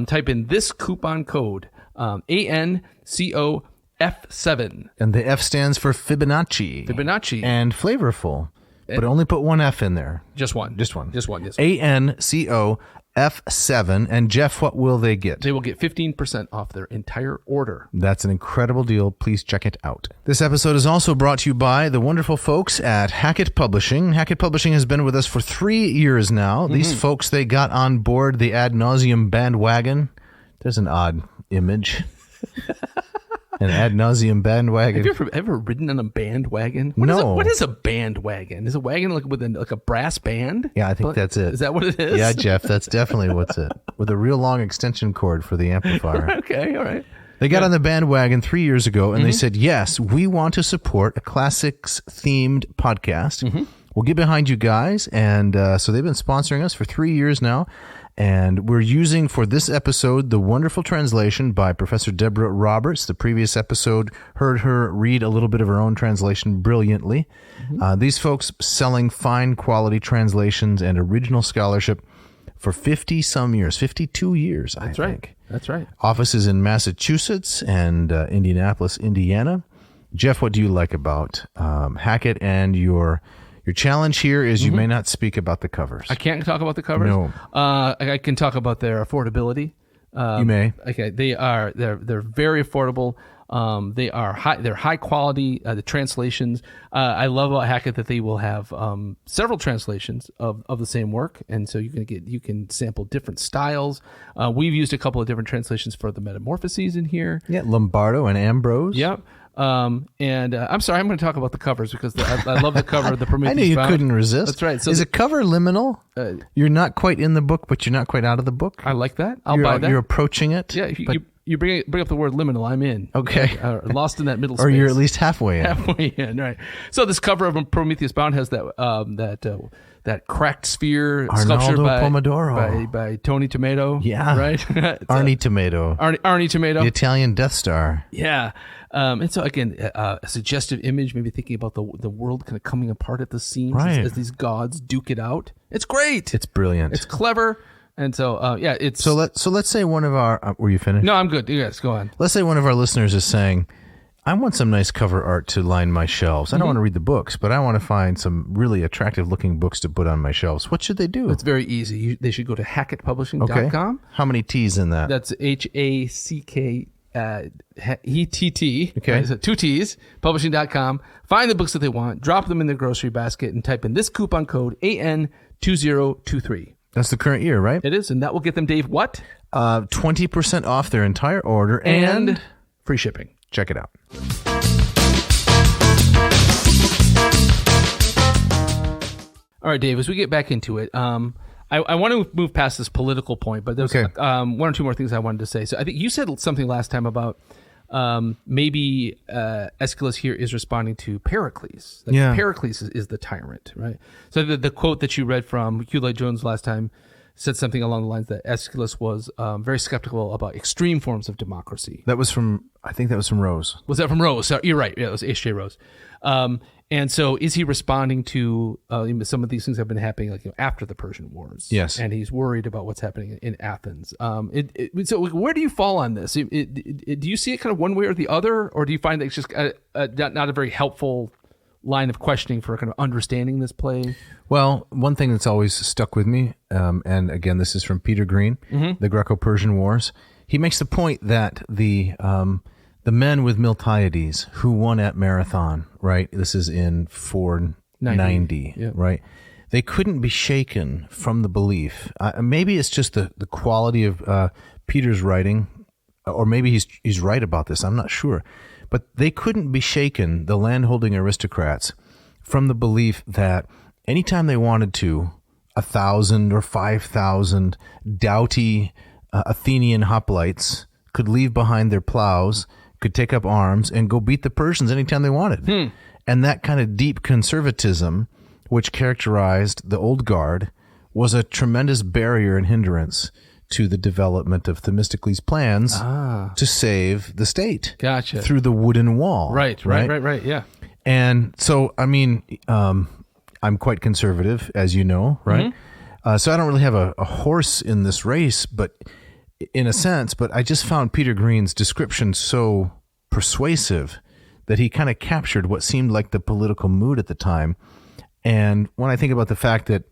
Type in this coupon code, ANCOF7. And the F stands for Fibonacci. Fibonacci. And flavorful. But only put one F in there. Just one. Just one. Just one, yes. ANCOF7. And Jeff, what will they get? They will get 15% off their entire order. That's an incredible deal. Please check it out. This episode is also brought to you by the wonderful folks at Hackett Publishing. Hackett Publishing has been with us for 3 years now. These folks, they got on board the Ad Nauseam bandwagon. There's an odd image. An Ad Nauseam bandwagon. Have you ever ridden on a bandwagon? No. What is a bandwagon? Is a wagon with a brass band? Yeah, I think that's it. Is that what it is? Yeah, Jeff, that's definitely what's it. With a real long extension cord for the amplifier. Okay, all right. They got on the bandwagon 3 years ago, and they said, yes, we want to support a classics-themed podcast. We'll get behind you guys. And so they've been sponsoring us for 3 years now. And we're using for this episode the wonderful translation by Professor Deborah Roberts. The previous episode heard her read a little bit of her own translation brilliantly. These folks selling fine quality translations and original scholarship for 50-some years, 52 years, I think. That's right. Offices in Massachusetts and Indianapolis, Indiana. Jeff, what do you like about Hackett? And your challenge here is you may not speak about the covers. I can't talk about the covers. No. I can talk about their affordability. You may. Okay, they're very affordable. They're high quality. The translations. I love about Hackett that they will have several translations of the same work, and so you can sample different styles. We've used a couple of different translations for the Metamorphoses in here. Yeah, Lombardo and Ambrose. Yep. And I'm sorry, I'm going to talk about the covers because I love the cover of the Prometheus. I knew you Bound. couldn't resist. That's right. So is a cover liminal? You're not quite in the book, but you're not quite out of the book. I like that. I'll buy that. You're approaching it. Yeah, you bring up the word liminal, I'm in. Okay. Lost in that middle space. Or you're at least halfway in. Halfway in, right. So this cover of Prometheus Bound has that cracked sphere sculpture Pomodoro. by Tony Tomato. Yeah. Right? Arnie Tomato. Arnie Tomato. The Italian Death Star. Yeah. And so again, a suggestive image, maybe thinking about the world kind of coming apart at the seams as these gods duke it out. It's great. It's brilliant. It's clever. And so, it's... So let's say one of our... were you finished? No, I'm good. You guys, go on. Let's say one of our listeners is saying, I want some nice cover art to line my shelves. I don't want to read the books, but I want to find some really attractive-looking books to put on my shelves. What should they do? It's very easy. They should go to hackettpublishing.com. Okay. How many T's in that? That's HACK... ETT, okay. Right? So 2 T's, publishing.com. Find the books that they want, drop them in their grocery basket, and type in this coupon code AN2023. That's the current year, right? It is, and that will get them, Dave, what? 20% off their entire order and free shipping. Check it out. All right, Dave, as we get back into it, I want to move past this political point, but there's one or two more things I wanted to say. So I think you said something last time about maybe Aeschylus here is responding to Pericles. Pericles is the tyrant, right? So the quote that you read from Hugh Lloyd-Jones last time said something along the lines that Aeschylus was very skeptical about extreme forms of democracy. I think that was from Rose. Was that from Rose? So you're right. Yeah, it was H.J. Rose. And so is he responding to some of these things that have been happening after the Persian Wars? Yes. And he's worried about what's happening in Athens. So where do you fall on this? Do you see it kind of one way or the other? Or do you find that it's just not a very helpful line of questioning for kind of understanding this play? Well, one thing that's always stuck with me, and again, this is from Peter Green, The Greco-Persian Wars. He makes the point that the men with Miltiades who won at Marathon, right? This is in 490, right? They couldn't be shaken from the belief. Maybe it's just the quality of Peter's writing, or maybe he's right about this. I'm not sure. But they couldn't be shaken, the landholding aristocrats, from the belief that anytime they wanted to, 1,000 or 5,000 doughty Athenian hoplites could leave behind their plows, could take up arms, and go beat the Persians anytime they wanted. And that kind of deep conservatism, which characterized the old guard, was a tremendous barrier and hindrance to the development of Themistocles' plans to save the state. Gotcha. Through the wooden wall. Right, yeah. And so, I mean, I'm quite conservative, as you know, right? So I don't really have a horse in this race, but in a sense, but I just found Peter Green's description so persuasive that he kind of captured what seemed like the political mood at the time. And when I think about the fact that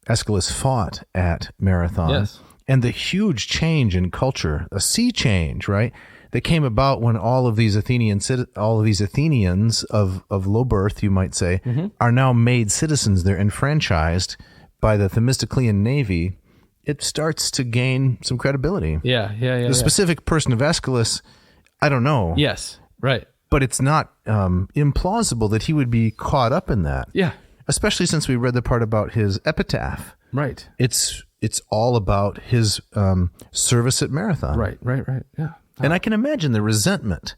Aeschylus fought at Marathon, and the huge change in culture, a sea change, right, that came about when all of these Athenians of low birth, you might say, are now made citizens. They're enfranchised by the Themistoclean navy. It starts to gain some credibility. The specific person of Aeschylus, I don't know. Yes, right. But it's not implausible that he would be caught up in that. Yeah. Especially since we read the part about his epitaph. Right. It's all about his service at Marathon. Right. Yeah. And I can imagine the resentment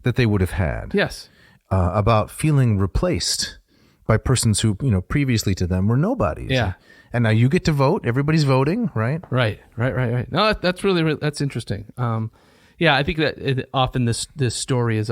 that they would have had. Yes. About feeling replaced by persons who, previously to them were nobodies. Yeah. And now you get to vote. Everybody's voting, right? Right. No, that's that's interesting. I think that often this story is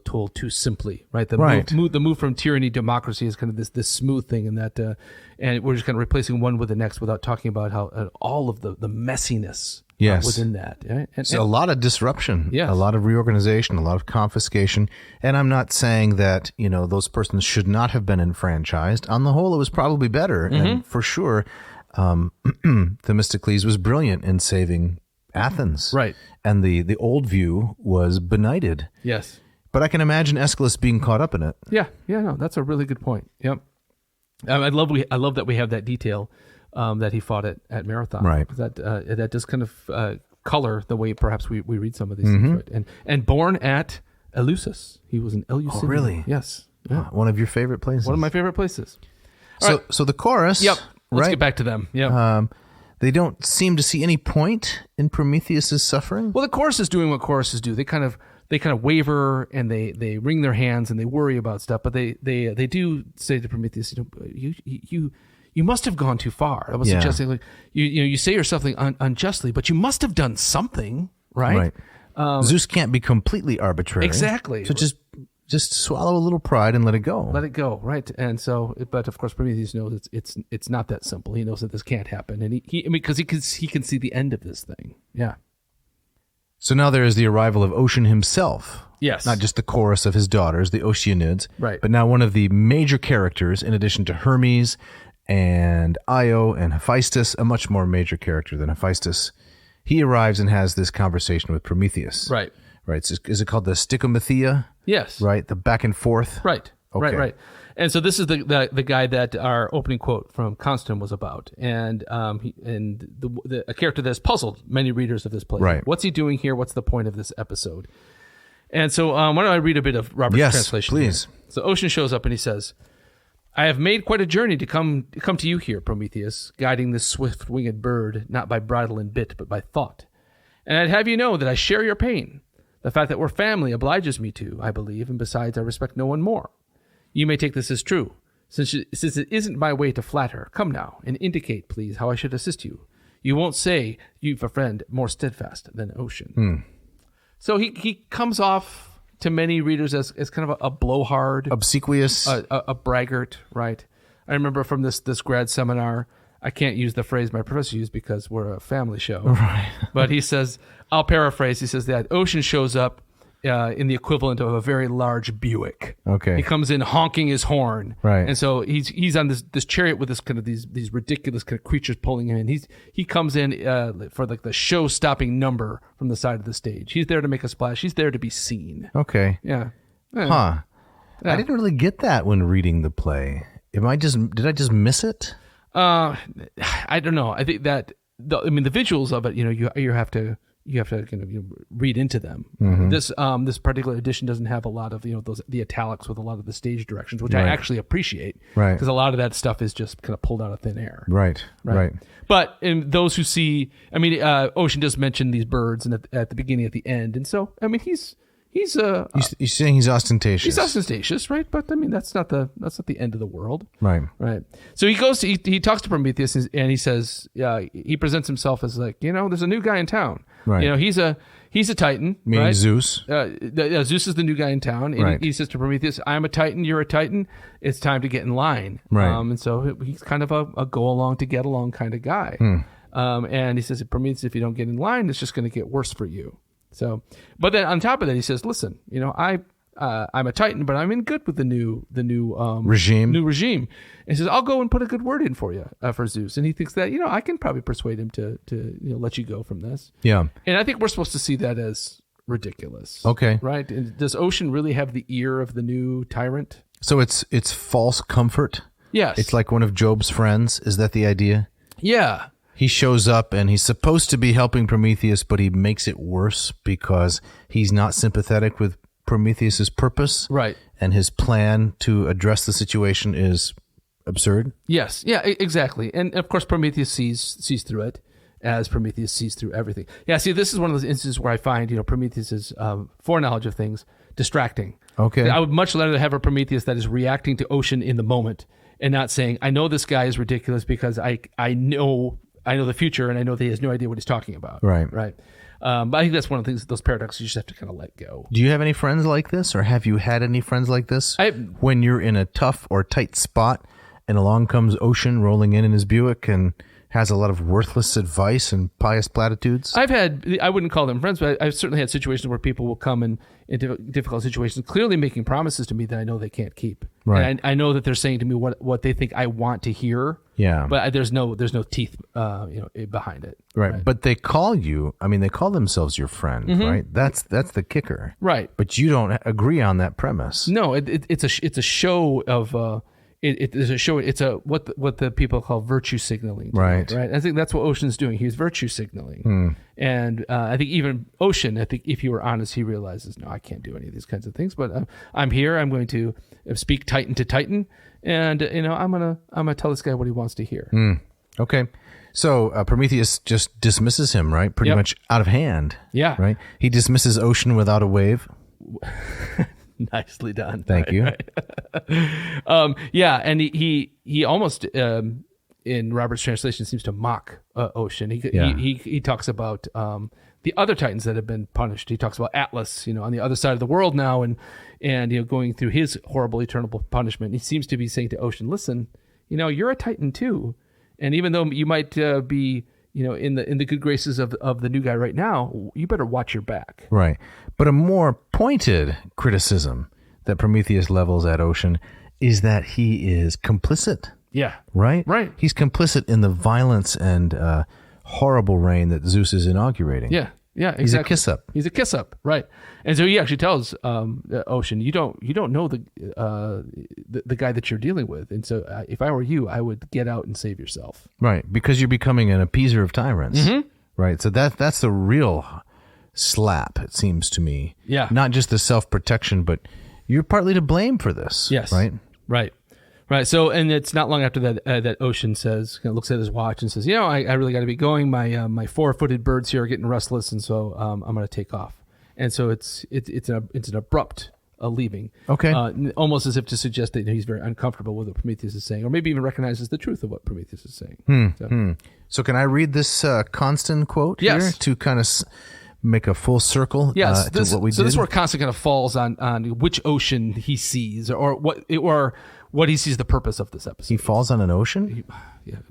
told too simply, right? The move from tyranny to democracy is kind of this smooth thing, and that and we're just kind of replacing one with the next without talking about how all of the messiness within that. Right? And a lot of disruption, a lot of reorganization, a lot of confiscation. And I'm not saying that those persons should not have been enfranchised. On the whole, it was probably better, and for sure, Themistocles was brilliant in saving Athens. Right. And the old view was benighted. Yes. But I can imagine Aeschylus being caught up in it. Yeah, no, that's a really good point. Yep. I love that we have that detail that he fought at Marathon. Right. That does kind of color the way perhaps we read some of these things. Right? And born at Eleusis. He was an Eleusinian. Oh, really? Yes. Yeah. One of your favorite places. One of my favorite places. So the chorus. Yep. Let's right? get back to them. Yep. They don't seem to see any point in Prometheus' suffering. Well, the chorus is doing what choruses do. They kind of waver and they wring their hands and they worry about stuff. But they do say to Prometheus, you must have gone too far. I was suggesting like you say you're something unjustly, but you must have done something, right? Right. Zeus can't be completely arbitrary. Exactly. So just swallow a little pride and let it go. Let it go, right? And so, but of course, Prometheus knows it's not that simple. He knows that this can't happen, and because he can see the end of this thing. Yeah. So now there is the arrival of Ocean himself. Yes. Not just the chorus of his daughters, the Oceanids. Right. But now one of the major characters, in addition to Hermes and Io and Hephaestus, a much more major character than Hephaestus. He arrives and has this conversation with Prometheus. Right. Right. Is it called the stichomythia? Yes. Right. The back and forth. Right. Okay. Right. And so this is the guy that our opening quote from Konstan was about, and a character that has puzzled many readers of this play. Right. What's he doing here? What's the point of this episode? And so why don't I read a bit of Robert's translation? Yes, please. Here? So Ocean shows up and he says, "I have made quite a journey to come to you here, Prometheus, guiding this swift-winged bird not by bridle and bit, but by thought. And I'd have you know that I share your pain. The fact that we're family obliges me to, I believe, and besides, I respect no one more. You may take this as true, since it isn't my way to flatter. Come now, and indicate, please, how I should assist you. You won't say you've a friend more steadfast than Ocean." So he comes off to many readers as kind of a blowhard, obsequious, a braggart, right? I remember from this grad seminar, I can't use the phrase my professor used because we're a family show. Right. But he says, I'll paraphrase, he says that Ocean shows up in the equivalent of a very large Buick. Okay. He comes in honking his horn. Right. And so he's on this chariot with this kind of these ridiculous kind of creatures pulling him in. He comes in for like the show-stopping number from the side of the stage. He's there to make a splash. He's there to be seen. Okay. Yeah. Huh. Yeah. I didn't really get that when reading the play. Did I just miss it? I don't know. I think that the visuals of it, you have to kind of read into them. Mm-hmm. This particular edition doesn't have a lot of the italics with a lot of the stage directions, which I actually appreciate, right? Because a lot of that stuff is just kind of pulled out of thin air, right. But in those who see, Ocean does mention these birds and at the beginning, at the end, and so he's He's You're saying he's ostentatious. He's ostentatious, right? But I mean, that's not the end of the world, Right. right? So he goes. He talks to Prometheus, and he says, he presents himself as like, there's a new guy in town. Right. He's a Titan, Meaning right? Zeus. Zeus is the new guy in town, and Right. he says to Prometheus, "I'm a Titan. You're a Titan. It's time to get in line." Right. And so he's kind of a go along to get along kind of guy. And he says, "Prometheus, if you don't get in line, it's just going to get worse for you." So, but then on top of that, he says, "Listen, I'm a Titan, but I'm in good with the new Regime. New regime." And he says, "I'll go and put a good word in for you for Zeus." And he thinks that I can probably persuade him to let you go from this. Yeah. And I think we're supposed to see that as ridiculous. Okay. Right? And does Ocean really have the ear of the new tyrant? So it's false comfort. Yes. It's like one of Job's friends. Is that the idea? Yeah. He shows up and he's supposed to be helping Prometheus, but he makes it worse because he's not sympathetic with Prometheus's purpose. Right. And his plan to address the situation is absurd. Yes. Yeah, exactly. And of course, Prometheus sees through it, as Prometheus sees through everything. Yeah, see, this is one of those instances where I find, Prometheus's foreknowledge of things distracting. Okay. I would much rather have a Prometheus that is reacting to Ocean in the moment and not saying, I know this guy is ridiculous because I know the future and I know that he has no idea what he's talking about. Right. Right. But I think that's one of the things, those paradoxes you just have to kind of let go. Do you have any friends like this, or have you had any friends like this? When you're in a tough or tight spot and along comes Ocean rolling in his Buick and has a lot of worthless advice and pious platitudes? I wouldn't call them friends, but I've certainly had situations where people will come in difficult situations, clearly making promises to me that I know they can't keep. Right. And I know that they're saying to me what they think I want to hear. Yeah. But there's no teeth, behind it. Right. But they call you, they call themselves your friend, right? That's the kicker. Right. But you don't agree on that premise. No, it's a show of, it is a show. It's what the people call virtue signaling. Right. Right. I think that's what Ocean's doing. He's virtue signaling. And I think even Ocean, if he were honest, he realizes, no, I can't do any of these kinds of things. But I'm here. I'm going to speak Titan to Titan, and I'm gonna tell this guy what he wants to hear. Okay. So Prometheus just dismisses him, right? Pretty much out of hand. Yeah. Right. He dismisses Ocean without a wave. Nicely done. Thank you. Right. And he almost in Robert's translation seems to mock Ocean. He talks about the other Titans that have been punished. He talks about Atlas, on the other side of the world now, and going through his horrible eternal punishment. He seems to be saying to Ocean, listen, you're a Titan too, and even though you might be in the good graces of the new guy right now, you better watch your back. Right. But a more pointed criticism that Prometheus levels at Ocean is that he is complicit. Yeah. Right? Right. He's complicit in the violence and horrible reign that Zeus is inaugurating. Yeah. Yeah, exactly. He's a kiss-up. He's a kiss-up, right? And so he actually tells Ocean, you don't know the guy that you're dealing with, and so if I were you, I would get out and save yourself. Right, because you're becoming an appeaser of tyrants. Mm-hmm. Right, so that's the real slap, it seems to me. Yeah. Not just the self-protection, but you're partly to blame for this. Yes. Right? Right. So, and it's not long after that that Ocean says, looks at his watch and says, I really got to be going. My four-footed birds here are getting restless, and so I'm going to take off. And so it's an abrupt leaving. Okay. Almost as if to suggest that he's very uncomfortable with what Prometheus is saying, or maybe even recognizes the truth of what Prometheus is saying. So can I read this Konstan quote here to kind of make a full circle to what we did? So this is where Konstan kind of falls on which Ocean he sees, or what he sees the purpose of this episode. He falls on an ocean?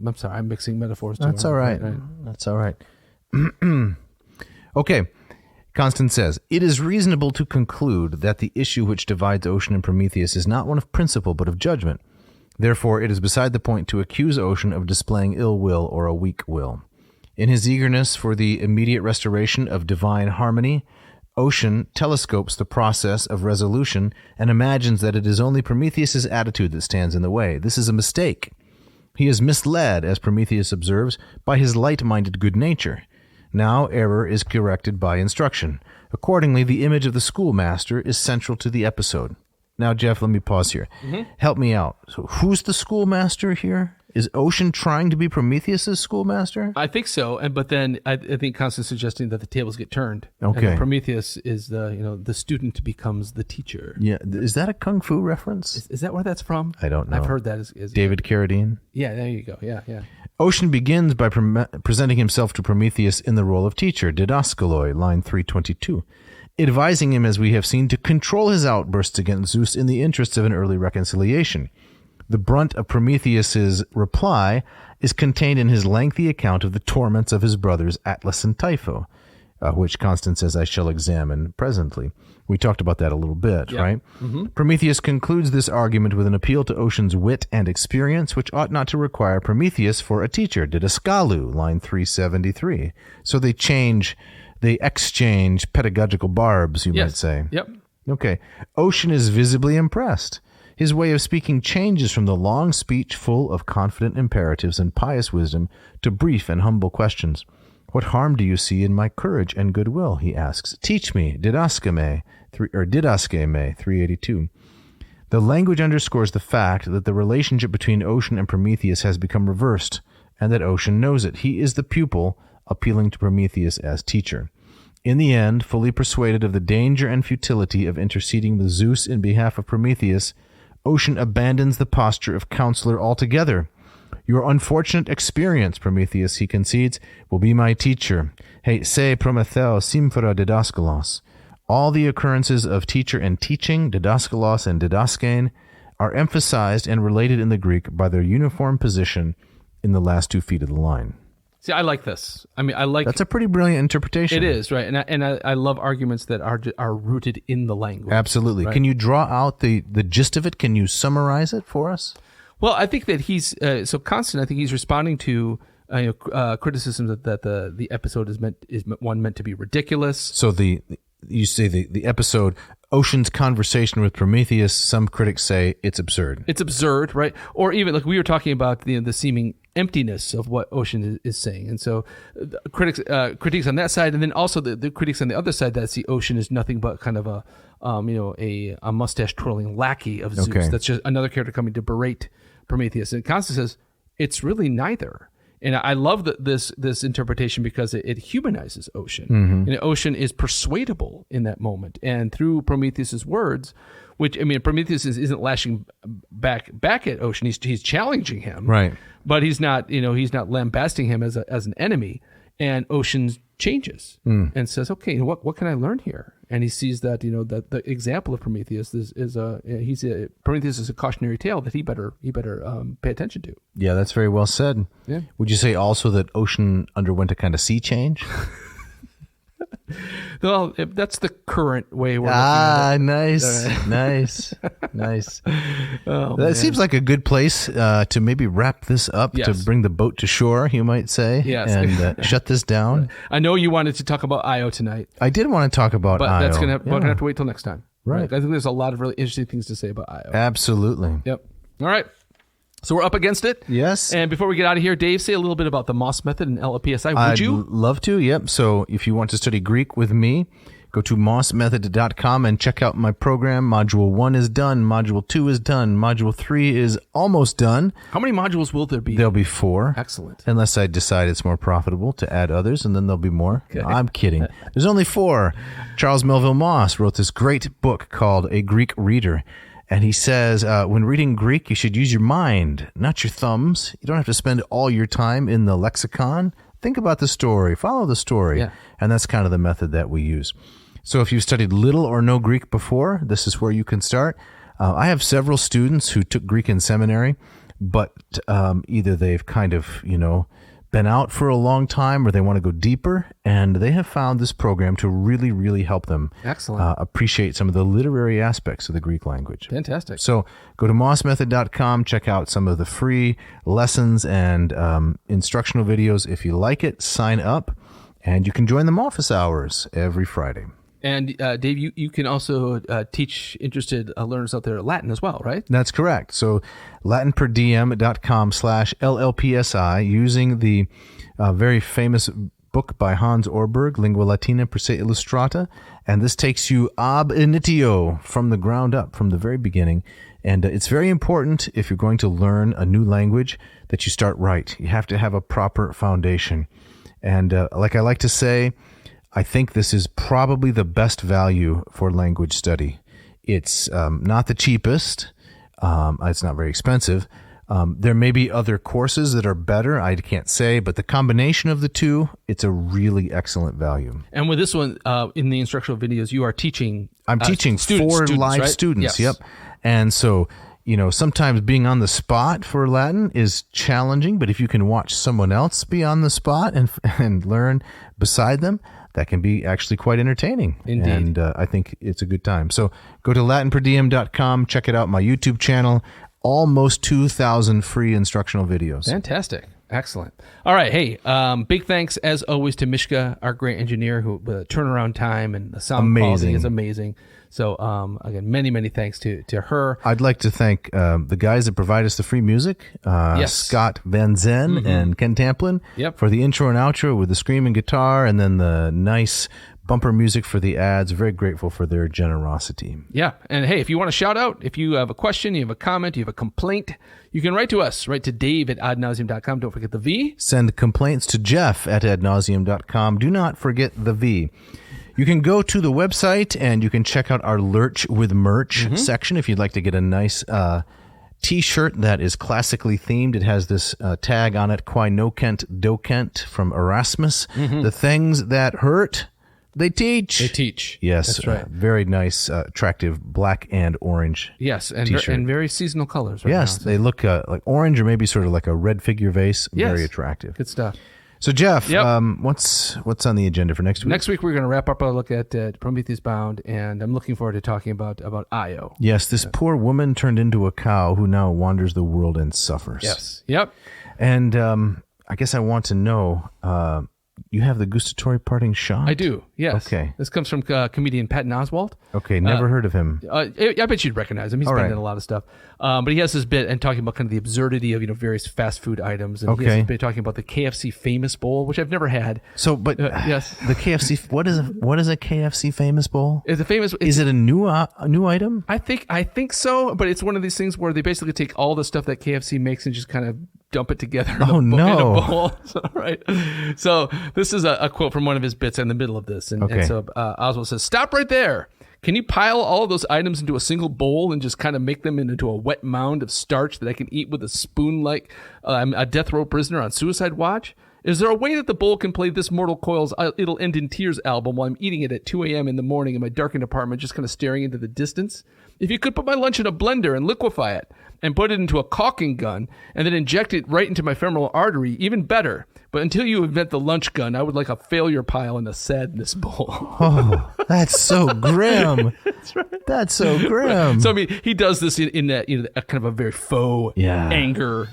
I'm sorry, I'm mixing metaphors. That's all right. That's all right. Okay. Konstan says, it is reasonable to conclude that the issue which divides Ocean and Prometheus is not one of principle, but of judgment. Therefore, it is beside the point to accuse Ocean of displaying ill will or a weak will. In his eagerness for the immediate restoration of divine harmony, Ocean telescopes the process of resolution and imagines that it is only Prometheus's attitude that stands in the way. This is a mistake. He is misled, as Prometheus observes, by his light-minded good nature. Now error is corrected by instruction. Accordingly, the image of the schoolmaster is central to the episode. Now, Jeff, let me pause here. Help me out. So who's the schoolmaster here? Is Ocean trying to be Prometheus' schoolmaster? I think so, but then I think Konstan's suggesting that the tables get turned. Okay. And that Prometheus is the student becomes the teacher. Yeah, is that a kung fu reference? Is that where that's from? I don't know. I've heard that. Is David Carradine? Yeah, there you go. Yeah. Ocean begins by presenting himself to Prometheus in the role of teacher, didaskaloi, line 322, advising him, as we have seen, to control his outbursts against Zeus in the interests of an early reconciliation. The brunt of Prometheus's reply is contained in his lengthy account of the torments of his brothers Atlas and Typho, which Konstan says I shall examine presently. We talked about that a little bit, right? Mm-hmm. Prometheus concludes this argument with an appeal to Ocean's wit and experience, which ought not to require Prometheus for a teacher, didaskalu, line 373. So they exchange pedagogical barbs, you might say. Yep. Okay. Ocean is visibly impressed. His way of speaking changes from the long speech full of confident imperatives and pious wisdom to brief and humble questions. What harm do you see in my courage and goodwill? He asks. Teach me, didaskeme, 382. The language underscores the fact that the relationship between Ocean and Prometheus has become reversed, and that Ocean knows it. He is the pupil, appealing to Prometheus as teacher. In the end, fully persuaded of the danger and futility of interceding with Zeus in behalf of Prometheus, Ocean abandons the posture of counselor altogether. Your unfortunate experience, Prometheus, he concedes, will be my teacher. Hey, se Prometheus symphora didaskalos. All the occurrences of teacher and teaching, didaskalos and didaskein, are emphasized and related in the Greek by their uniform position in the last 2 feet of the line. See, I like this. I mean, I like... That's a pretty brilliant interpretation. It is, right? And I love arguments that are rooted in the language. Absolutely. Right? Can you draw out the gist of it? Can you summarize it for us? Well, I think that he's... so Konstan, I think he's responding to criticism that the episode is meant to be ridiculous. So you say the episode... Ocean's conversation with Prometheus, some critics say it's absurd. It's absurd, right? Or even, like we were talking about the seeming emptiness of what Ocean is saying. And so critics on that side, and then also the critics on the other side that see Ocean as nothing but kind of a mustache twirling lackey of Zeus. Okay. That's just another character coming to berate Prometheus. And Konstan says it's really neither. And I love this interpretation because it humanizes Ocean. Mm-hmm. And Ocean is persuadable in that moment. And through Prometheus's words, which, I mean, Prometheus isn't lashing back at Ocean. He's challenging him. Right. But he's not lambasting him as an enemy. And Ocean changes and says, okay, what can I learn here? And he sees that, that the example of Prometheus Prometheus is a cautionary tale that he better pay attention to. Yeah, that's very well said. Yeah. Would you say also that Ocean underwent a kind of sea change? Well, that's the current way we're looking at it. Nice. Oh, that seems like a good place to maybe wrap this up, to bring the boat to shore, you might say, and shut this down. I know you wanted to talk about Io tonight. I did want to talk about Io. But that's going to have to wait till next time. Right. I think there's a lot of really interesting things to say about Io. Absolutely. Yep. All right. So we're up against it. Yes. And before we get out of here, Dave, say a little bit about the Moss method and LLPSI. Would you? I'd love to, yep. So if you want to study Greek with me, go to mossmethod.com and check out my program. Module 1 is done. Module 2 is done. Module 3 is almost done. How many modules will there be? There'll be 4. Excellent. Unless I decide it's more profitable to add others, and then there'll be more. Okay. No, I'm kidding. There's only 4. Charles Melville Moss wrote this great book called A Greek Reader. And he says, when reading Greek, you should use your mind, not your thumbs. You don't have to spend all your time in the lexicon. Think about the story. Follow the story. Yeah. And that's kind of the method that we use. So if you've studied little or no Greek before, this is where you can start. I have several students who took Greek in seminary, but either they've kind of, been out for a long time or they want to go deeper, and they have found this program to really, really help them appreciate some of the literary aspects of the Greek language. Fantastic. So go to mossmethod.com, check out some of the free lessons and instructional videos. If you like it, sign up, and you can join them office hours every Friday. And Dave, you can also teach interested learners out there Latin as well, right? That's correct. So latinperdiem.com/LLPSI, using the very famous book by Hans Orberg, Lingua Latina per se illustrata. And this takes you ab initio, from the ground up, from the very beginning. And it's very important, if you're going to learn a new language, that you start right. You have to have a proper foundation. And like I like to say, I think this is probably the best value for language study. It's not the cheapest. It's not very expensive. There may be other courses that are better. I can't say, but the combination of the two, it's a really excellent value. And with this one, in the instructional videos, you are teaching. I'm teaching four live right? students. Yes. Yep. And so, sometimes being on the spot for Latin is challenging, but if you can watch someone else be on the spot and learn beside them, that can be actually quite entertaining. Indeed. And I think it's a good time. So go to latinperdiem.com, check it out, my YouTube channel, almost 2,000 free instructional videos. Fantastic. Excellent. All right. Hey, big thanks as always to Mishka, our great engineer, who the turnaround time and the sound quality is amazing. So again, many, many thanks to her. I'd like to thank the guys that provide us the free music, Scott Van Zen and Ken Tamplin, for the intro and outro with the screaming guitar and then the nice bumper music for the ads. Very grateful for their generosity. Yeah. And hey, if you want to shout out, if you have a question, you have a comment, you have a complaint, you can write to us. Write to Dave@adnauseam.com. Don't forget the V. Send complaints to Jeff@adnauseam.com. Do not forget the V. You can go to the website and you can check out our Lurch with Merch section if you'd like to get a nice T-shirt that is classically themed. It has this tag on it, Quae nocent docent, from Erasmus. The things that hurt, they teach. They teach. Yes. That's right. Very nice, attractive black and orange Yes, and very seasonal colors. Right yes, now, they look like orange or maybe sort of like a red figure vase. Yes. Very attractive. Good stuff. So, Jeff, what's on the agenda for next week? Next week, we're going to wrap up our look at Prometheus Bound, and I'm looking forward to talking about Io. Yes, this poor woman turned into a cow who now wanders the world and suffers. Yes. Yep. And I guess I want to know, you have the gustatory parting shot? I do, yes. Okay. This comes from comedian Patton Oswalt. Okay, never heard of him. I bet you'd recognize him. He's been in a lot of stuff. But he has this bit and talking about kind of the absurdity of various fast food items. And he has this bit talking about the KFC Famous Bowl, which I've never had. So, but yes, the KFC. What is a KFC Famous Bowl? Is it a new item? I think so. But it's one of these things where they basically take all the stuff that KFC makes and just kind of dump it together in a bowl. Right. So this is a quote from one of his bits in the middle of this. And so Oswald says, "Stop right there. Can you pile all of those items into a single bowl and just kind of make them into a wet mound of starch that I can eat with a spoon like I'm a death row prisoner on suicide watch? Is there a way that the bowl can play This Mortal Coil's It'll End in Tears album while I'm eating it at 2 a.m. in the morning in my darkened apartment, just kind of staring into the distance? If you could put my lunch in a blender and liquefy it and put it into a caulking gun and then inject it right into my femoral artery, even better. But until you invent the lunch gun, I would like a failure pile in a sadness bowl." Oh, that's so grim. That's right. That's so grim. So I mean, he does this in a kind of a very faux anger,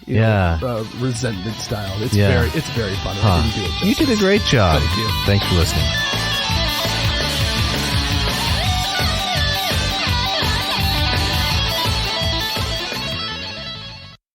resentment style. It's very fun. I didn't do it justice. You did a great job. Thank you. Thanks for listening.